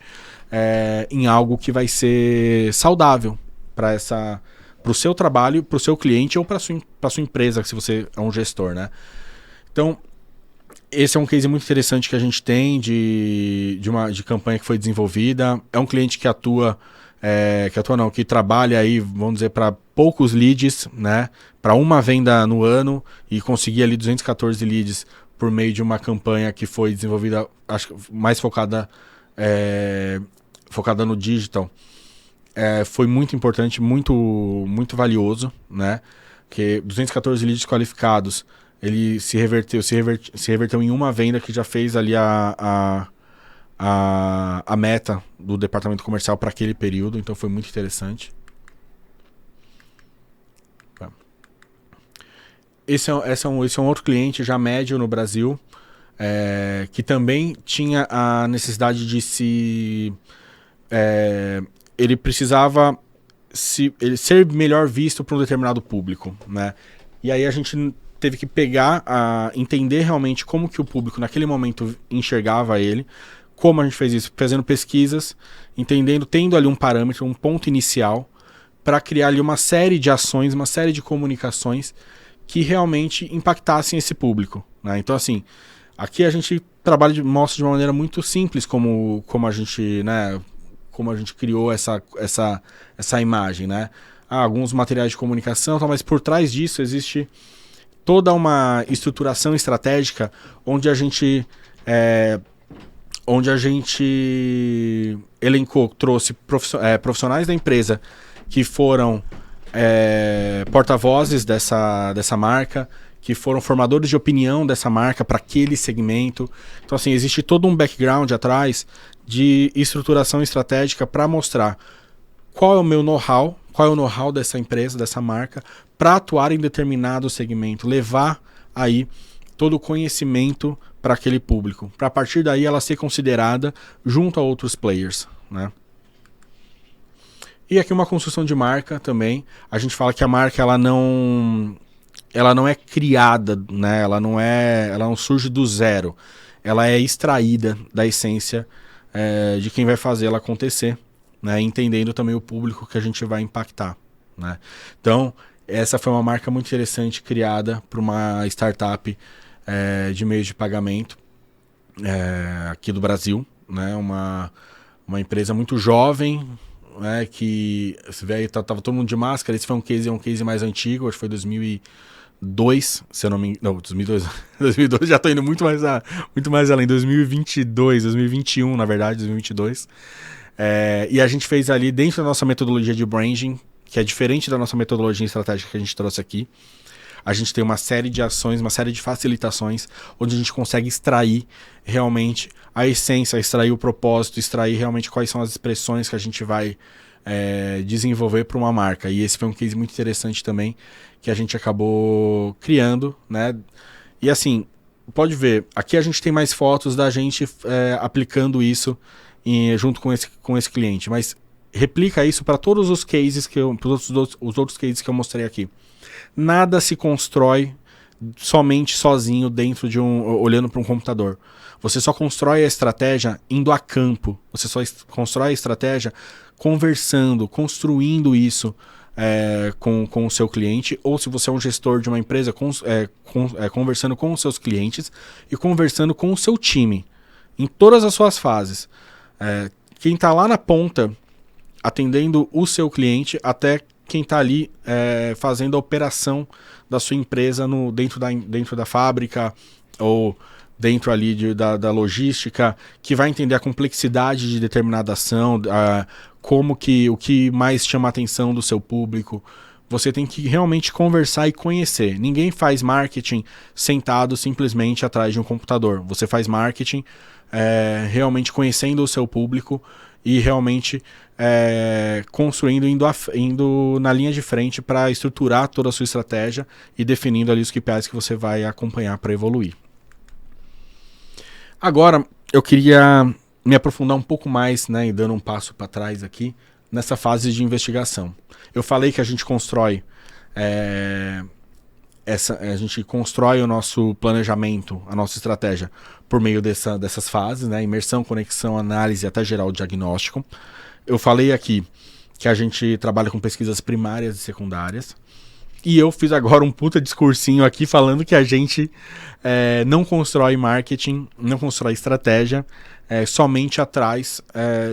em algo que vai ser saudável para o seu trabalho, para o seu cliente ou para sua empresa, se você é um gestor, né? Então, esse é um case muito interessante que a gente tem de campanha que foi desenvolvida. É um cliente que que trabalha aí, vamos dizer, para poucos leads, né? Para uma venda no ano e conseguir ali 214 leads por meio de uma campanha que foi desenvolvida, acho que mais focada no digital. Foi muito importante, muito, muito valioso, né? Porque 214 leads qualificados, ele se reverteu em uma venda que já fez ali a meta do departamento comercial para aquele período, então foi muito interessante. Esse é um outro cliente já médio no Brasil, que também tinha a necessidade de ele precisava ele ser melhor visto para um determinado público, né? E aí a gente teve que entender realmente como que o público naquele momento enxergava ele. Como a gente fez isso? Fazendo pesquisas, tendo ali um parâmetro, um ponto inicial, para criar ali uma série de ações, uma série de comunicações que realmente impactassem esse público, né? Então, assim, aqui a gente mostra de uma maneira muito simples como a gente, né, como a gente criou essa imagem, né? Alguns materiais de comunicação, mas por trás disso existe toda uma estruturação estratégica onde a gente trouxe profissionais da empresa que foram porta-vozes dessa marca, que foram formadores de opinião dessa marca para aquele segmento. Então, assim, existe todo um background atrás de estruturação estratégica para mostrar qual é o meu know-how, qual é o know-how dessa empresa, dessa marca, para atuar em determinado segmento, levar aí todo o conhecimento para aquele público, para a partir daí ela ser considerada junto a outros players, né? E aqui uma construção de marca também. A gente fala que a marca ela não é criada, né? Ela não surge do zero. Ela é extraída da essência de quem vai fazer ela acontecer, né? Entendendo também o público que a gente vai impactar, né? Então, essa foi uma marca muito interessante criada por uma startup de meios de pagamento aqui do Brasil, né? Uma empresa muito jovem, né? Que se vê aí, tava todo mundo de máscara. Esse foi um case mais antigo, acho que foi 2002, se eu não me engano. Não, 2002. 2002 já tô indo muito mais além. 2022, 2021, na verdade, 2022. E a gente fez ali dentro da nossa metodologia de branding, que é diferente da nossa metodologia estratégica que a gente trouxe aqui. A gente tem uma série de ações, uma série de facilitações, onde a gente consegue extrair realmente a essência, extrair o propósito, extrair realmente quais são as expressões que a gente vai desenvolver para uma marca. E esse foi um case muito interessante também, que a gente acabou criando, né? E assim, pode ver, aqui a gente tem mais fotos da gente aplicando isso junto com esse cliente, mas replica isso para todos os cases os outros cases que eu mostrei aqui. Nada se constrói somente sozinho dentro olhando para um computador. Você só constrói a estratégia indo a campo. Você só constrói a estratégia conversando, construindo isso com o seu cliente, ou se você é um gestor de uma empresa, conversando com os seus clientes e conversando com o seu time em todas as suas fases. Quem está lá na ponta atendendo o seu cliente até quem está ali fazendo a operação da sua empresa dentro da fábrica ou dentro ali da logística, que vai entender a complexidade de determinada ação, o que mais chama a atenção do seu público. Você tem que realmente conversar e conhecer. Ninguém faz marketing sentado simplesmente atrás de um computador. Você faz marketing realmente conhecendo o seu público e realmente construindo, indo na linha de frente para estruturar toda a sua estratégia e definindo ali os KPIs que você vai acompanhar para evoluir. Agora, eu queria me aprofundar um pouco mais, né, e dando um passo para trás aqui, nessa fase de investigação. Eu falei que a gente constrói a gente constrói o nosso planejamento, a nossa estratégia, por meio dessas fases, né? Imersão, conexão, análise até gerar o diagnóstico. Eu falei aqui que a gente trabalha com pesquisas primárias e secundárias. E eu fiz agora um puta discursinho aqui falando que a gente não constrói marketing, não constrói estratégia somente atrás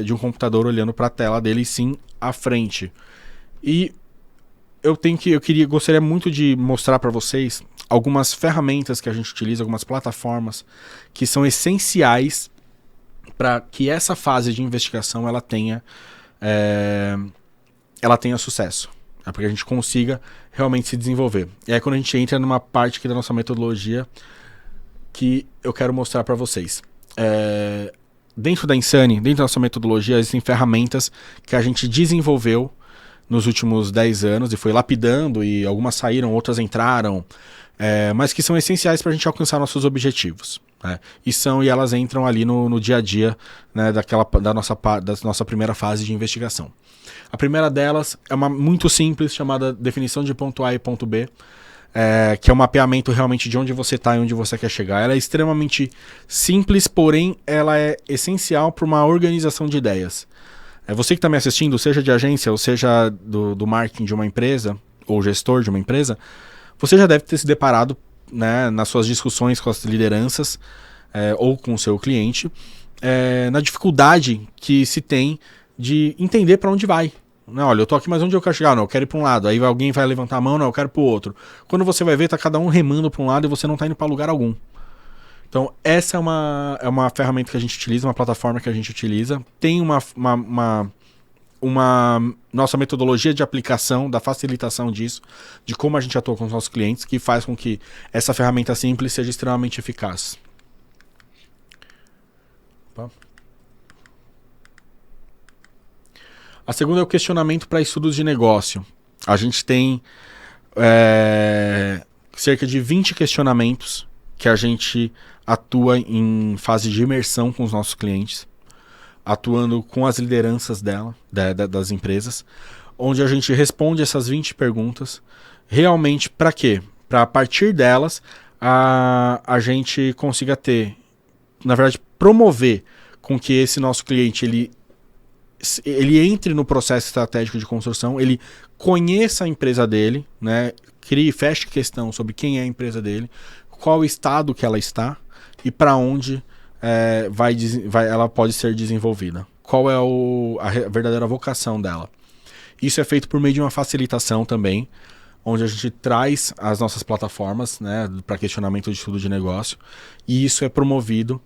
de um computador olhando para a tela dele, sim à frente. E gostaria muito de mostrar para vocês algumas ferramentas que a gente utiliza, algumas plataformas que são essenciais para que essa fase de investigação ela tenha sucesso. Para que a gente consiga realmente se desenvolver. E aí quando a gente entra numa parte aqui da nossa metodologia que eu quero mostrar para vocês. Dentro da Insane, dentro da nossa metodologia, existem ferramentas que a gente desenvolveu nos últimos 10 anos e foi lapidando, e algumas saíram, outras entraram, mas que são essenciais para a gente alcançar nossos objetivos. Né? E elas entram ali no dia a dia, né, da nossa primeira fase de investigação. A primeira delas é uma muito simples, chamada definição de ponto A e ponto B, que é um mapeamento realmente de onde você está e onde você quer chegar. Ela é extremamente simples, porém ela é essencial para uma organização de ideias. Você que está me assistindo, seja de agência ou seja do marketing de uma empresa, ou gestor de uma empresa, você já deve ter se deparado, né, nas suas discussões com as lideranças ou com o seu cliente, na dificuldade que se tem de entender para onde vai. Não, olha, eu tô aqui, mas onde eu quero chegar? Não, eu quero ir para um lado. Aí alguém vai levantar a mão, não, eu quero para o outro. Quando você vai ver, tá cada um remando para um lado e você não tá indo para lugar algum. Então, essa é uma ferramenta que a gente utiliza, uma plataforma que a gente utiliza. Tem uma nossa metodologia de aplicação, da facilitação disso, de como a gente atua com os nossos clientes, que faz com que essa ferramenta simples seja extremamente eficaz. Opa. A segunda é o questionamento para estudos de negócio. A gente tem cerca de 20 questionamentos que a gente atua em fase de imersão com os nossos clientes, atuando com as lideranças das empresas, onde a gente responde essas 20 perguntas. Realmente, para quê? Para a partir delas, a gente consiga na verdade, promover com que esse nosso cliente ele entre no processo estratégico de construção, ele conheça a empresa dele, né, feche questão sobre quem é a empresa dele, qual o estado que ela está e para onde ela pode ser desenvolvida. Qual é a verdadeira vocação dela. Isso é feito por meio de uma facilitação também, onde a gente traz as nossas plataformas, né, para questionamento de estudo de negócio, e isso é promovido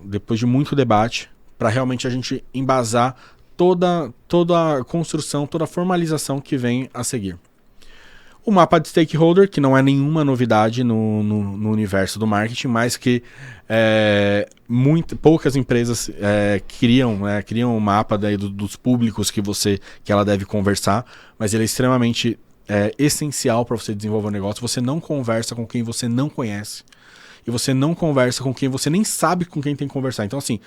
depois de muito debate, para realmente a gente embasar toda a construção, toda a formalização que vem a seguir. O mapa de stakeholder, que não é nenhuma novidade no universo do marketing, mas que poucas empresas criam um mapa daí dos públicos que ela deve conversar, mas ele é extremamente essencial para você desenvolver um negócio. Você não conversa com quem você não conhece, e você não conversa com quem você nem sabe com quem tem que conversar. Então, assim,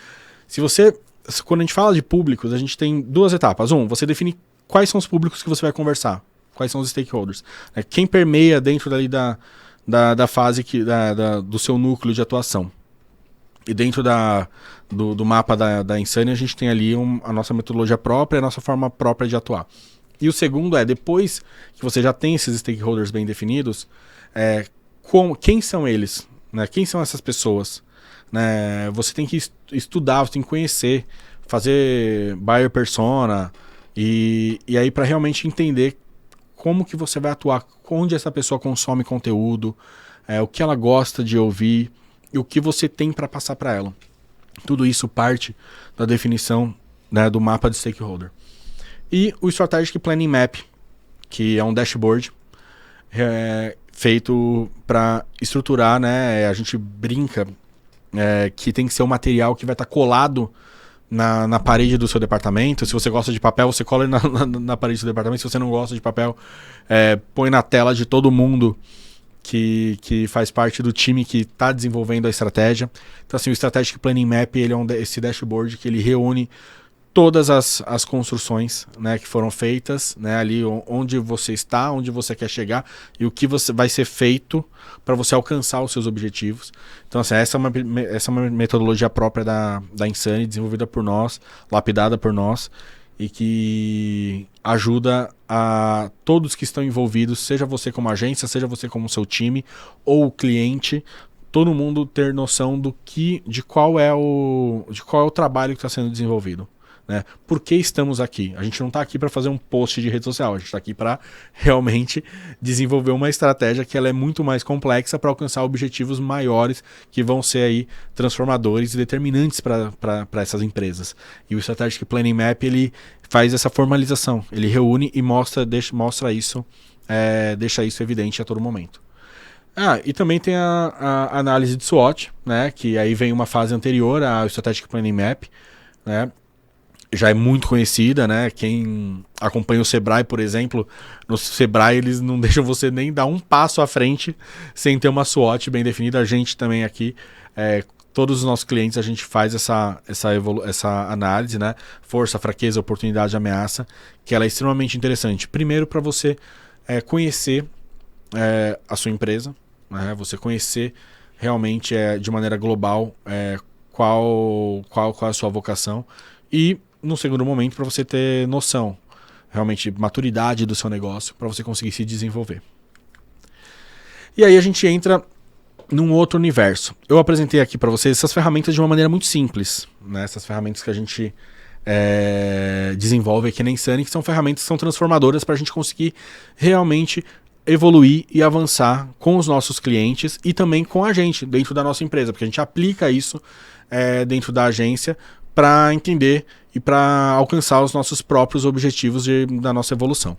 quando a gente fala de públicos, a gente tem duas etapas. Você define quais são os públicos que você vai conversar, quais são os stakeholders. Quem permeia dentro dali da fase do seu núcleo de atuação. E dentro do mapa da Insane, a gente tem ali a nossa metodologia própria, a nossa forma própria de atuar. E o segundo depois que você já tem esses stakeholders bem definidos, quem são eles? Né? Quem são essas pessoas? Né? Você tem que estudar, você tem que conhecer, fazer buyer persona, e aí para realmente entender como que você vai atuar, onde essa pessoa consome conteúdo, o que ela gosta de ouvir e o que você tem para passar para ela. Tudo isso parte da definição, né, do mapa de stakeholder. E o Strategic Planning Map, que é um dashboard feito para estruturar, né, a gente brinca que tem que ser um material que vai estar colado na parede do seu departamento. Se você gosta de papel, você cola na parede do departamento. Se você não gosta de papel, põe na tela de todo mundo que faz parte do time que está desenvolvendo a estratégia. Então, assim, o Strategic Planning Map, ele é esse dashboard que ele reúne todas as construções, né, que foram feitas, né, ali onde você está, onde você quer chegar e o que vai ser feito para você alcançar os seus objetivos. Então, assim, essa é uma metodologia própria da Insane, desenvolvida por nós, lapidada por nós, e que ajuda a todos que estão envolvidos, seja você como agência, seja você como seu time ou cliente, todo mundo ter noção de qual é o trabalho que está sendo desenvolvido. Né? Por que estamos aqui? A gente não está aqui para fazer um post de rede social, a gente está aqui para realmente desenvolver uma estratégia que ela é muito mais complexa para alcançar objetivos maiores que vão ser aí transformadores e determinantes para essas empresas. E o Strategic Planning Map ele faz essa formalização, ele reúne e mostra isso, deixa isso evidente a todo momento. E também tem a análise de SWOT, né, que aí vem uma fase anterior ao Strategic Planning Map, né, já é muito conhecida, né? Quem acompanha o Sebrae, por exemplo, no Sebrae eles não deixam você nem dar um passo à frente sem ter uma SWOT bem definida. A gente também aqui, todos os nossos clientes, a gente faz essa análise, né? Força, fraqueza, oportunidade, ameaça, que ela é extremamente interessante. Primeiro, para você conhecer a sua empresa, né? Você conhecer realmente de maneira global qual é a sua vocação e no segundo momento, para você ter noção, realmente, maturidade do seu negócio, para você conseguir se desenvolver. E aí a gente entra num outro universo. Eu apresentei aqui para vocês essas ferramentas de uma maneira muito simples, né? Essas ferramentas que a gente desenvolve aqui na Insane, que são ferramentas que são transformadoras para a gente conseguir realmente evoluir e avançar com os nossos clientes e também com a gente, dentro da nossa empresa, porque a gente aplica isso dentro da agência para entender e para alcançar os nossos próprios objetivos da nossa evolução.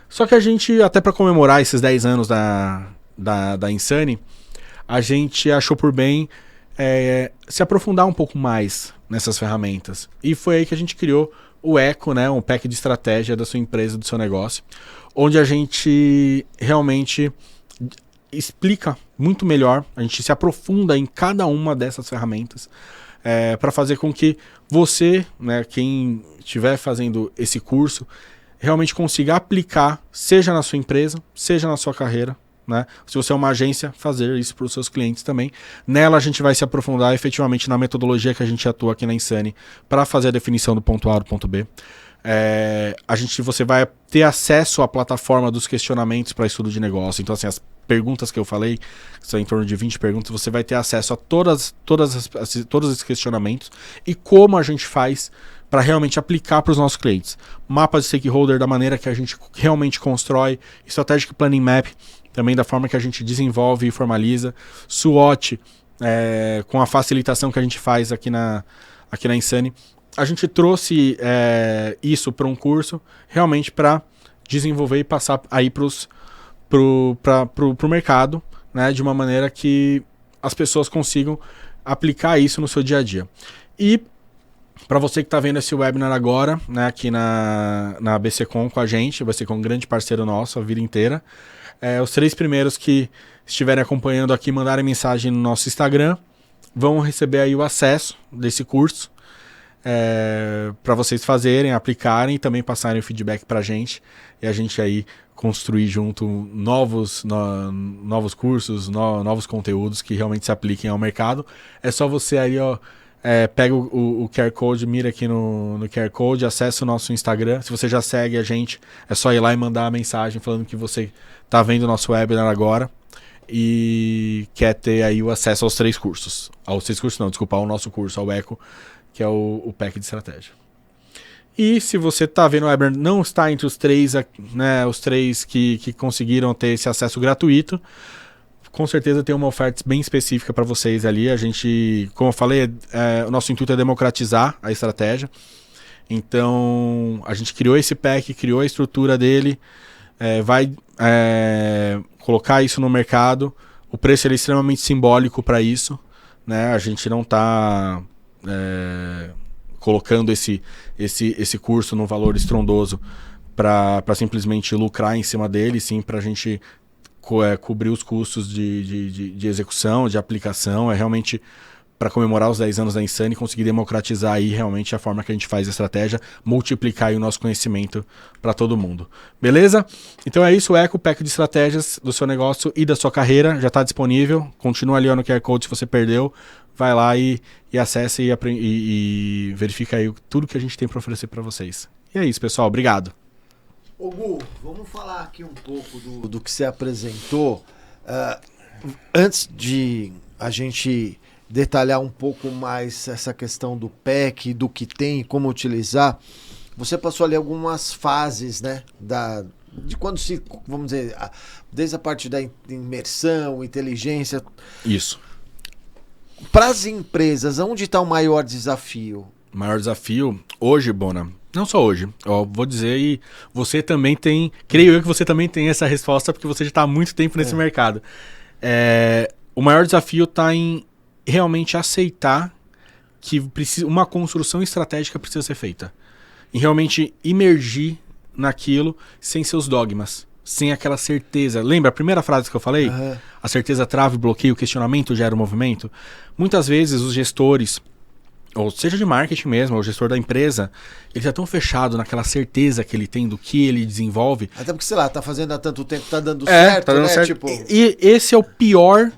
Só que a gente, até para comemorar esses 10 anos da Insane, a gente achou por bem se aprofundar um pouco mais nessas ferramentas. E foi aí que a gente criou o Eco, né, um pack de estratégia da sua empresa, do seu negócio, onde a gente realmente explica muito melhor, a gente se aprofunda em cada uma dessas ferramentas, para fazer com que você, né, quem estiver fazendo esse curso, realmente consiga aplicar, seja na sua empresa, seja na sua carreira, né? Se você é uma agência, fazer isso para os seus clientes também. Nela a gente vai se aprofundar efetivamente na metodologia que a gente atua aqui na Insane para fazer a definição do ponto A do ponto B. Você vai ter acesso à plataforma dos questionamentos para estudo de negócio. Então, assim, as perguntas que eu falei, que são em torno de 20 perguntas, você vai ter acesso a todos esses questionamentos e como a gente faz para realmente aplicar para os nossos clientes. Mapa de stakeholder da maneira que a gente realmente constrói, Strategic Planning Map também da forma que a gente desenvolve e formaliza, SWOT com a facilitação que a gente faz aqui na Insane. A gente trouxe isso para um curso realmente para desenvolver e passar aí pro mercado, né, de uma maneira que as pessoas consigam aplicar isso no seu dia a dia. E para você que está vendo esse webinar agora, né, aqui na ABCcom com a gente, a ABCcom é um grande parceiro nosso a vida inteira, os 3 primeiros que estiverem acompanhando aqui, mandarem mensagem no nosso Instagram, vão receber aí o acesso desse curso, para vocês fazerem, aplicarem e também passarem o feedback para a gente e a gente aí construir junto novos cursos, novos conteúdos que realmente se apliquem ao mercado. É só você aí, pega o QR Code, mira aqui no QR Code, acessa o nosso Instagram. Se você já segue a gente, é só ir lá e mandar a mensagem falando que você está vendo o nosso webinar agora e quer ter aí o acesso aos 3 cursos. Aos 6 cursos não, desculpa, ao nosso curso, ao Eco, que é o pack de estratégia. E se você está vendo o webinar, não está entre os 3, né, os 3 que conseguiram ter esse acesso gratuito, com certeza tem uma oferta bem específica para vocês ali. A gente, como eu falei, o nosso intuito é democratizar a estratégia. Então, a gente criou esse pack, criou a estrutura dele, vai colocar isso no mercado. O preço é extremamente simbólico para isso, né? A gente não está colocando esse curso num valor estrondoso para simplesmente lucrar em cima dele, sim, para a gente cobrir os custos de execução, de aplicação, realmente para comemorar os 10 anos da Insane, conseguir democratizar aí realmente a forma que a gente faz a estratégia, multiplicar aí o nosso conhecimento para todo mundo. Beleza? Então é isso, o pack de estratégias do seu negócio e da sua carreira já está disponível. Continua ali ó, no QR Code se você perdeu. Vai lá e acesse e verifica aí tudo que a gente tem para oferecer para vocês. E é isso, pessoal. Obrigado. Ô Gu, vamos falar aqui um pouco do que você apresentou. Antes de a gente detalhar um pouco mais essa questão do PEC, do que tem, como utilizar, você passou ali algumas fases, né? De quando se, vamos dizer, desde a parte da imersão, inteligência. Isso. Para as empresas, onde está o maior desafio? O maior desafio hoje, Bona, não só hoje, ó, vou dizer, e você também tem, creio eu que você também tem essa resposta, porque você já está há muito tempo nesse mercado. O maior desafio está em realmente aceitar que uma construção estratégica precisa ser feita. Em realmente imergir naquilo sem seus dogmas, sem aquela certeza. Lembra a primeira frase que eu falei? Uhum. A certeza trava e bloqueia, o questionamento gera o movimento. Muitas vezes os gestores, ou seja de marketing mesmo, ou o gestor da empresa, ele está tão fechado naquela certeza que ele tem do que ele desenvolve. Até porque, sei lá, tá fazendo há tanto tempo, tá dando certo, tá dando né? certo. Tipo... E esse é o pior,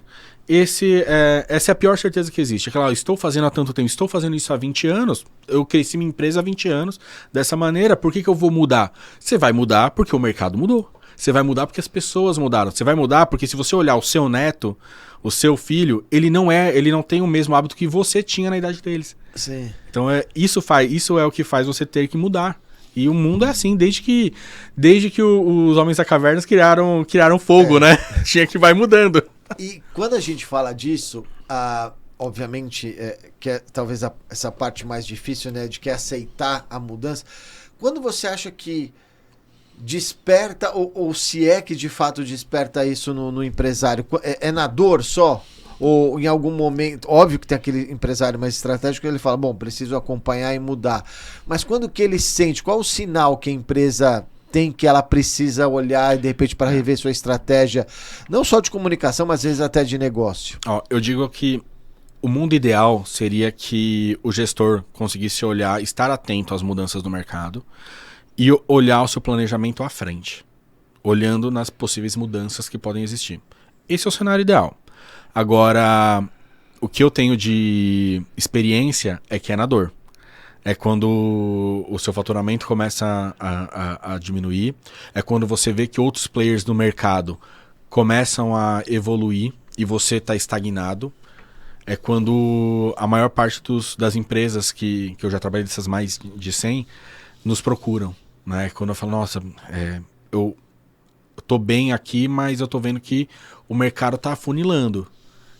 essa é a pior certeza que existe. Aquela, estou fazendo há tanto tempo, estou fazendo isso há 20 anos, eu cresci minha empresa há 20 anos, dessa maneira, por que eu vou mudar? Você vai mudar porque o mercado mudou. Você vai mudar porque as pessoas mudaram. Você vai mudar porque se você olhar o seu neto, o seu filho, ele não tem o mesmo hábito que você tinha na idade deles. Sim. Então isso é o que faz você ter que mudar. E o mundo é assim, desde que os homens da caverna criaram fogo, né? Tinha que vai mudando. E quando a gente fala disso, obviamente, que é talvez essa parte mais difícil, né? De que é aceitar a mudança. Quando você acha que desperta, ou se é que de fato desperta isso no empresário, é na dor só? Ou em algum momento, óbvio que tem aquele empresário mais estratégico que ele fala, bom, preciso acompanhar e mudar. Mas quando que ele sente, qual o sinal que a empresa tem que ela precisa olhar de repente para rever sua estratégia, não só de comunicação, mas às vezes até de negócio? Eu digo que o mundo ideal seria que o gestor conseguisse olhar, estar atento às mudanças do mercado e olhar o seu planejamento à frente, olhando nas possíveis mudanças que podem existir. Esse é o cenário ideal. Agora, o que eu tenho de experiência é que é na dor. É quando o seu faturamento começa a diminuir, é quando você vê que outros players do mercado começam a evoluir e você está estagnado. É quando a maior parte das empresas que eu já trabalhei, dessas mais de 100, nos procuram. Né? Quando eu falo, nossa, eu tô bem aqui, mas eu tô vendo que o mercado tá afunilando.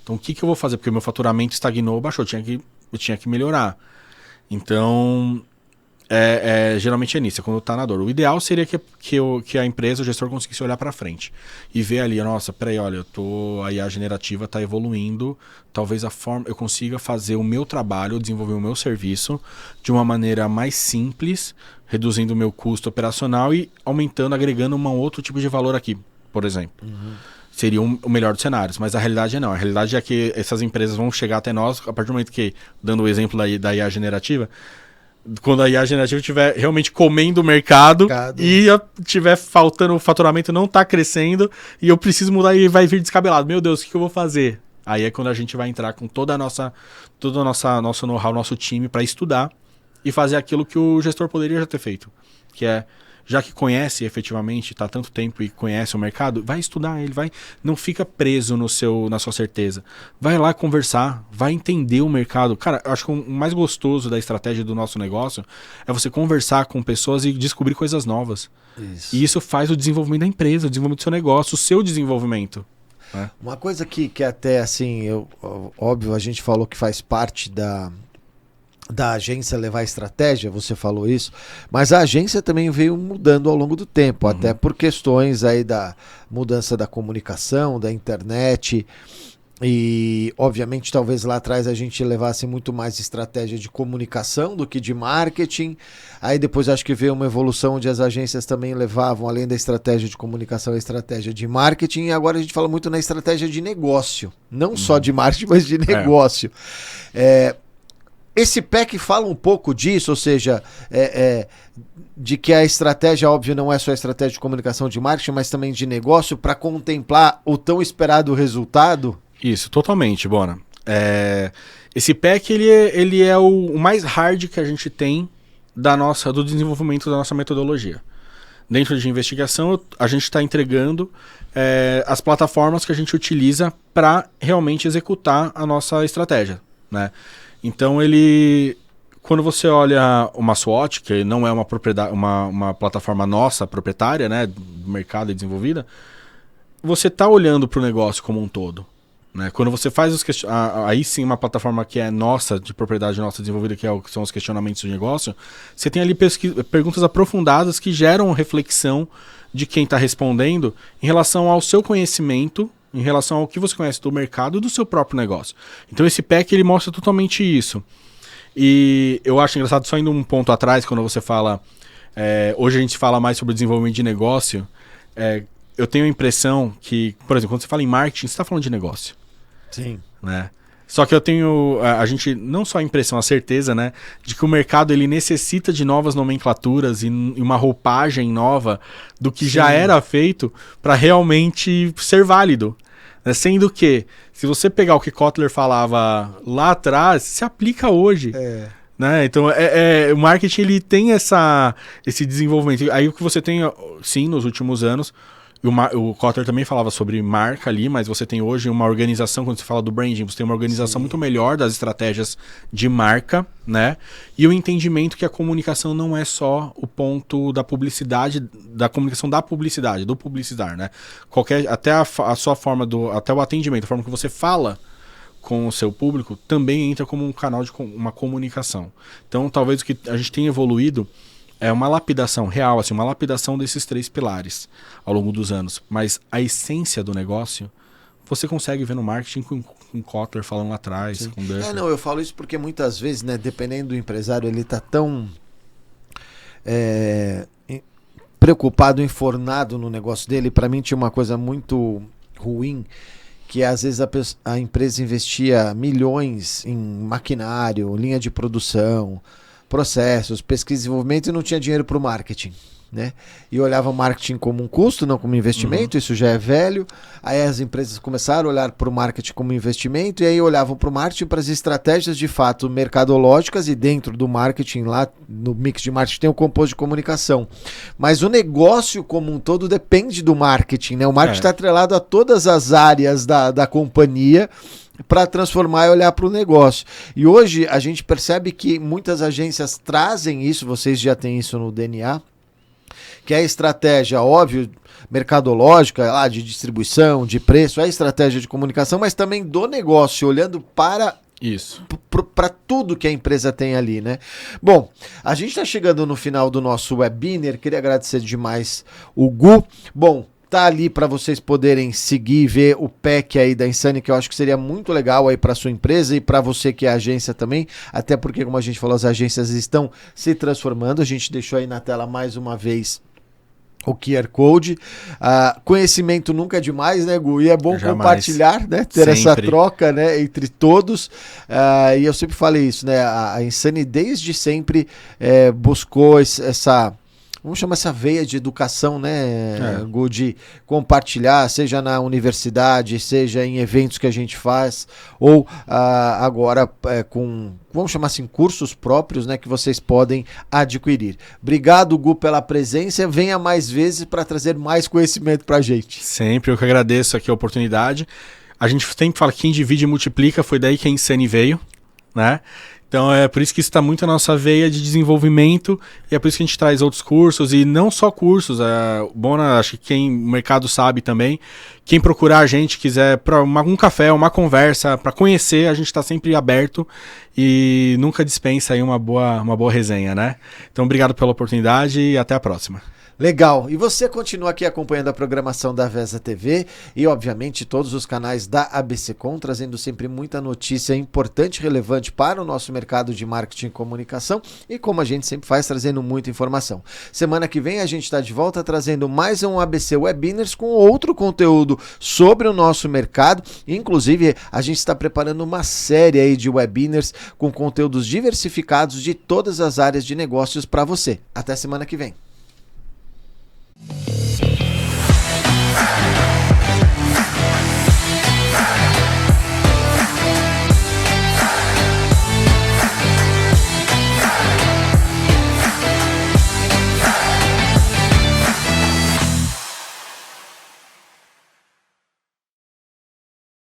Então o que eu vou fazer? Porque o meu faturamento estagnou, baixou, eu tinha que melhorar. Então, geralmente é nisso, é quando tá na dor. O ideal seria que a empresa, o gestor conseguisse olhar para frente e ver ali, nossa, peraí, olha, a IA generativa tá evoluindo, talvez eu consiga fazer o meu trabalho, desenvolver o meu serviço de uma maneira mais simples, reduzindo o meu custo operacional e aumentando, agregando um outro tipo de valor aqui, por exemplo. Uhum. Seria o melhor dos cenários, mas a realidade não. A realidade é que essas empresas vão chegar até nós a partir do momento que, dando o exemplo da IA generativa, quando a IA generativa estiver realmente comendo o mercado e estiver faltando, o faturamento não está crescendo e eu preciso mudar e vai vir descabelado. Meu Deus, o que eu vou fazer? Aí é quando a gente vai entrar com todo o nosso know-how, nosso time para estudar e fazer aquilo que o gestor poderia já ter feito, que é, já que conhece efetivamente, está há tanto tempo e conhece o mercado, vai estudar ele, não fica preso na sua certeza. Vai lá conversar, vai entender o mercado. Cara, eu acho que o mais gostoso da estratégia do nosso negócio é você conversar com pessoas e descobrir coisas novas. Isso. E isso faz o desenvolvimento da empresa, o desenvolvimento do seu negócio, o seu desenvolvimento. Né? Uma coisa que até assim, óbvio, a gente falou que faz parte da agência levar estratégia, você falou isso, mas a agência também veio mudando ao longo do tempo, até por questões aí da mudança da comunicação, da internet. E, obviamente, talvez lá atrás a gente levasse muito mais estratégia de comunicação do que de marketing. Aí depois acho que veio uma evolução onde as agências também levavam, além da estratégia de comunicação, a estratégia de marketing. E agora a gente fala muito na estratégia de negócio. Não só de marketing, mas de negócio. Esse PEC fala um pouco disso, ou seja, de que a estratégia, óbvio, não é só a estratégia de comunicação de marketing, mas também de negócio, para contemplar o tão esperado resultado. Isso, totalmente, Bona. Esse PEC ele é o mais hard que a gente tem do desenvolvimento da nossa metodologia. Dentro de investigação, a gente está entregando as plataformas que a gente utiliza para realmente executar a nossa estratégia, né? Então, quando você olha uma SWOT, que não é uma plataforma nossa, proprietária, né, do mercado e desenvolvida, você está olhando para o negócio como um todo. Né? Quando você faz aí sim uma plataforma que é nossa, de propriedade nossa desenvolvida, que são os questionamentos de negócio, você tem ali perguntas aprofundadas que geram reflexão de quem está respondendo em relação ao seu conhecimento, em relação ao que você conhece do mercado e do seu próprio negócio. Então esse PEC ele mostra totalmente isso. E eu acho engraçado, só indo um ponto atrás, quando você fala... hoje a gente fala mais sobre desenvolvimento de negócio. Eu tenho a impressão que, por exemplo, quando você fala em marketing, você está falando de negócio. Sim. Né? Só que eu tenho, a gente, não só a impressão, a certeza, né, de que o mercado ele necessita de novas nomenclaturas e uma roupagem nova do que já era feito para realmente ser válido. Né? Sendo que, se você pegar o que Kotler falava lá atrás, se aplica hoje. Né? Então, o marketing ele tem esse desenvolvimento. Aí o que você tem, sim, nos últimos anos... O Kotler também falava sobre marca ali, mas você tem hoje uma organização, quando você fala do branding, você tem uma organização muito melhor das estratégias de marca, né? E o entendimento que a comunicação não é só o ponto da publicidade, da comunicação da publicidade, do publicitar, né? Até a sua forma, até o atendimento, a forma que você fala com o seu público, também entra como um canal de uma comunicação. Então, talvez o que a gente tenha evoluído é uma lapidação real, assim, uma lapidação desses 3 pilares ao longo dos anos. Mas a essência do negócio, você consegue ver no marketing com Kotler falando lá atrás. Com não, eu falo isso porque muitas vezes, né, dependendo do empresário, ele tá tão preocupado, enfornado no negócio dele. Para mim tinha uma coisa muito ruim, que às vezes a empresa investia milhões em maquinário, linha de produção, processos, pesquisa e desenvolvimento, e não tinha dinheiro para o marketing, né? E olhava o marketing como um custo, não como investimento. Isso já é velho. Aí as empresas começaram a olhar para o marketing como investimento, e aí olhavam para o marketing, para as estratégias de fato mercadológicas, e dentro do marketing, lá no mix de marketing, tem o composto de comunicação. Mas o negócio como um todo depende do marketing, né? O marketing está atrelado a todas as áreas da companhia, para transformar e olhar para o negócio. E hoje a gente percebe que muitas agências trazem isso, vocês já têm isso no DNA, que é a estratégia, óbvio, mercadológica, lá, de distribuição, de preço, é a estratégia de comunicação, mas também do negócio, olhando para isso, para tudo que a empresa tem ali, né? Bom, a gente está chegando no final do nosso webinar, queria agradecer demais o Gu. Bom, tá ali para vocês poderem seguir e ver o PEC aí da Insane, que eu acho que seria muito legal aí para sua empresa e para você que é agência também, até porque, como a gente falou, as agências estão se transformando. A gente deixou aí na tela mais uma vez o QR Code. Conhecimento nunca é demais, né, Gu? E é bom compartilhar, né? Ter essa troca, né, entre todos. E eu sempre falei isso, né? A Insane desde sempre buscou essa... Vamos chamar essa veia de educação, né, Gu, de compartilhar, seja na universidade, seja em eventos que a gente faz, ou agora com, vamos chamar assim, cursos próprios, né, que vocês podem adquirir. Obrigado, Gu, pela presença. Venha mais vezes para trazer mais conhecimento para a gente. Sempre, eu que agradeço aqui a oportunidade. A gente sempre fala que quem divide e multiplica, foi daí que a Insane veio, né? Então é por isso que isso está muito na nossa veia de desenvolvimento, e é por isso que a gente traz outros cursos, e não só cursos. Bona, acho que o mercado sabe também, quem procurar a gente, quiser para um café, uma conversa, para conhecer, a gente está sempre aberto, e nunca dispensa aí uma boa resenha, né? Então, obrigado pela oportunidade e até a próxima. Legal. E você continua aqui acompanhando a programação da Vesa TV e, obviamente, todos os canais da ABCcom, trazendo sempre muita notícia importante e relevante para o nosso mercado de marketing e comunicação e, como a gente sempre faz, trazendo muita informação. Semana que vem a gente está de volta trazendo mais um ABC Webinars com outro conteúdo sobre o nosso mercado. Inclusive, a gente está preparando uma série aí de webinars com conteúdos diversificados de todas as áreas de negócios para você. Até semana que vem.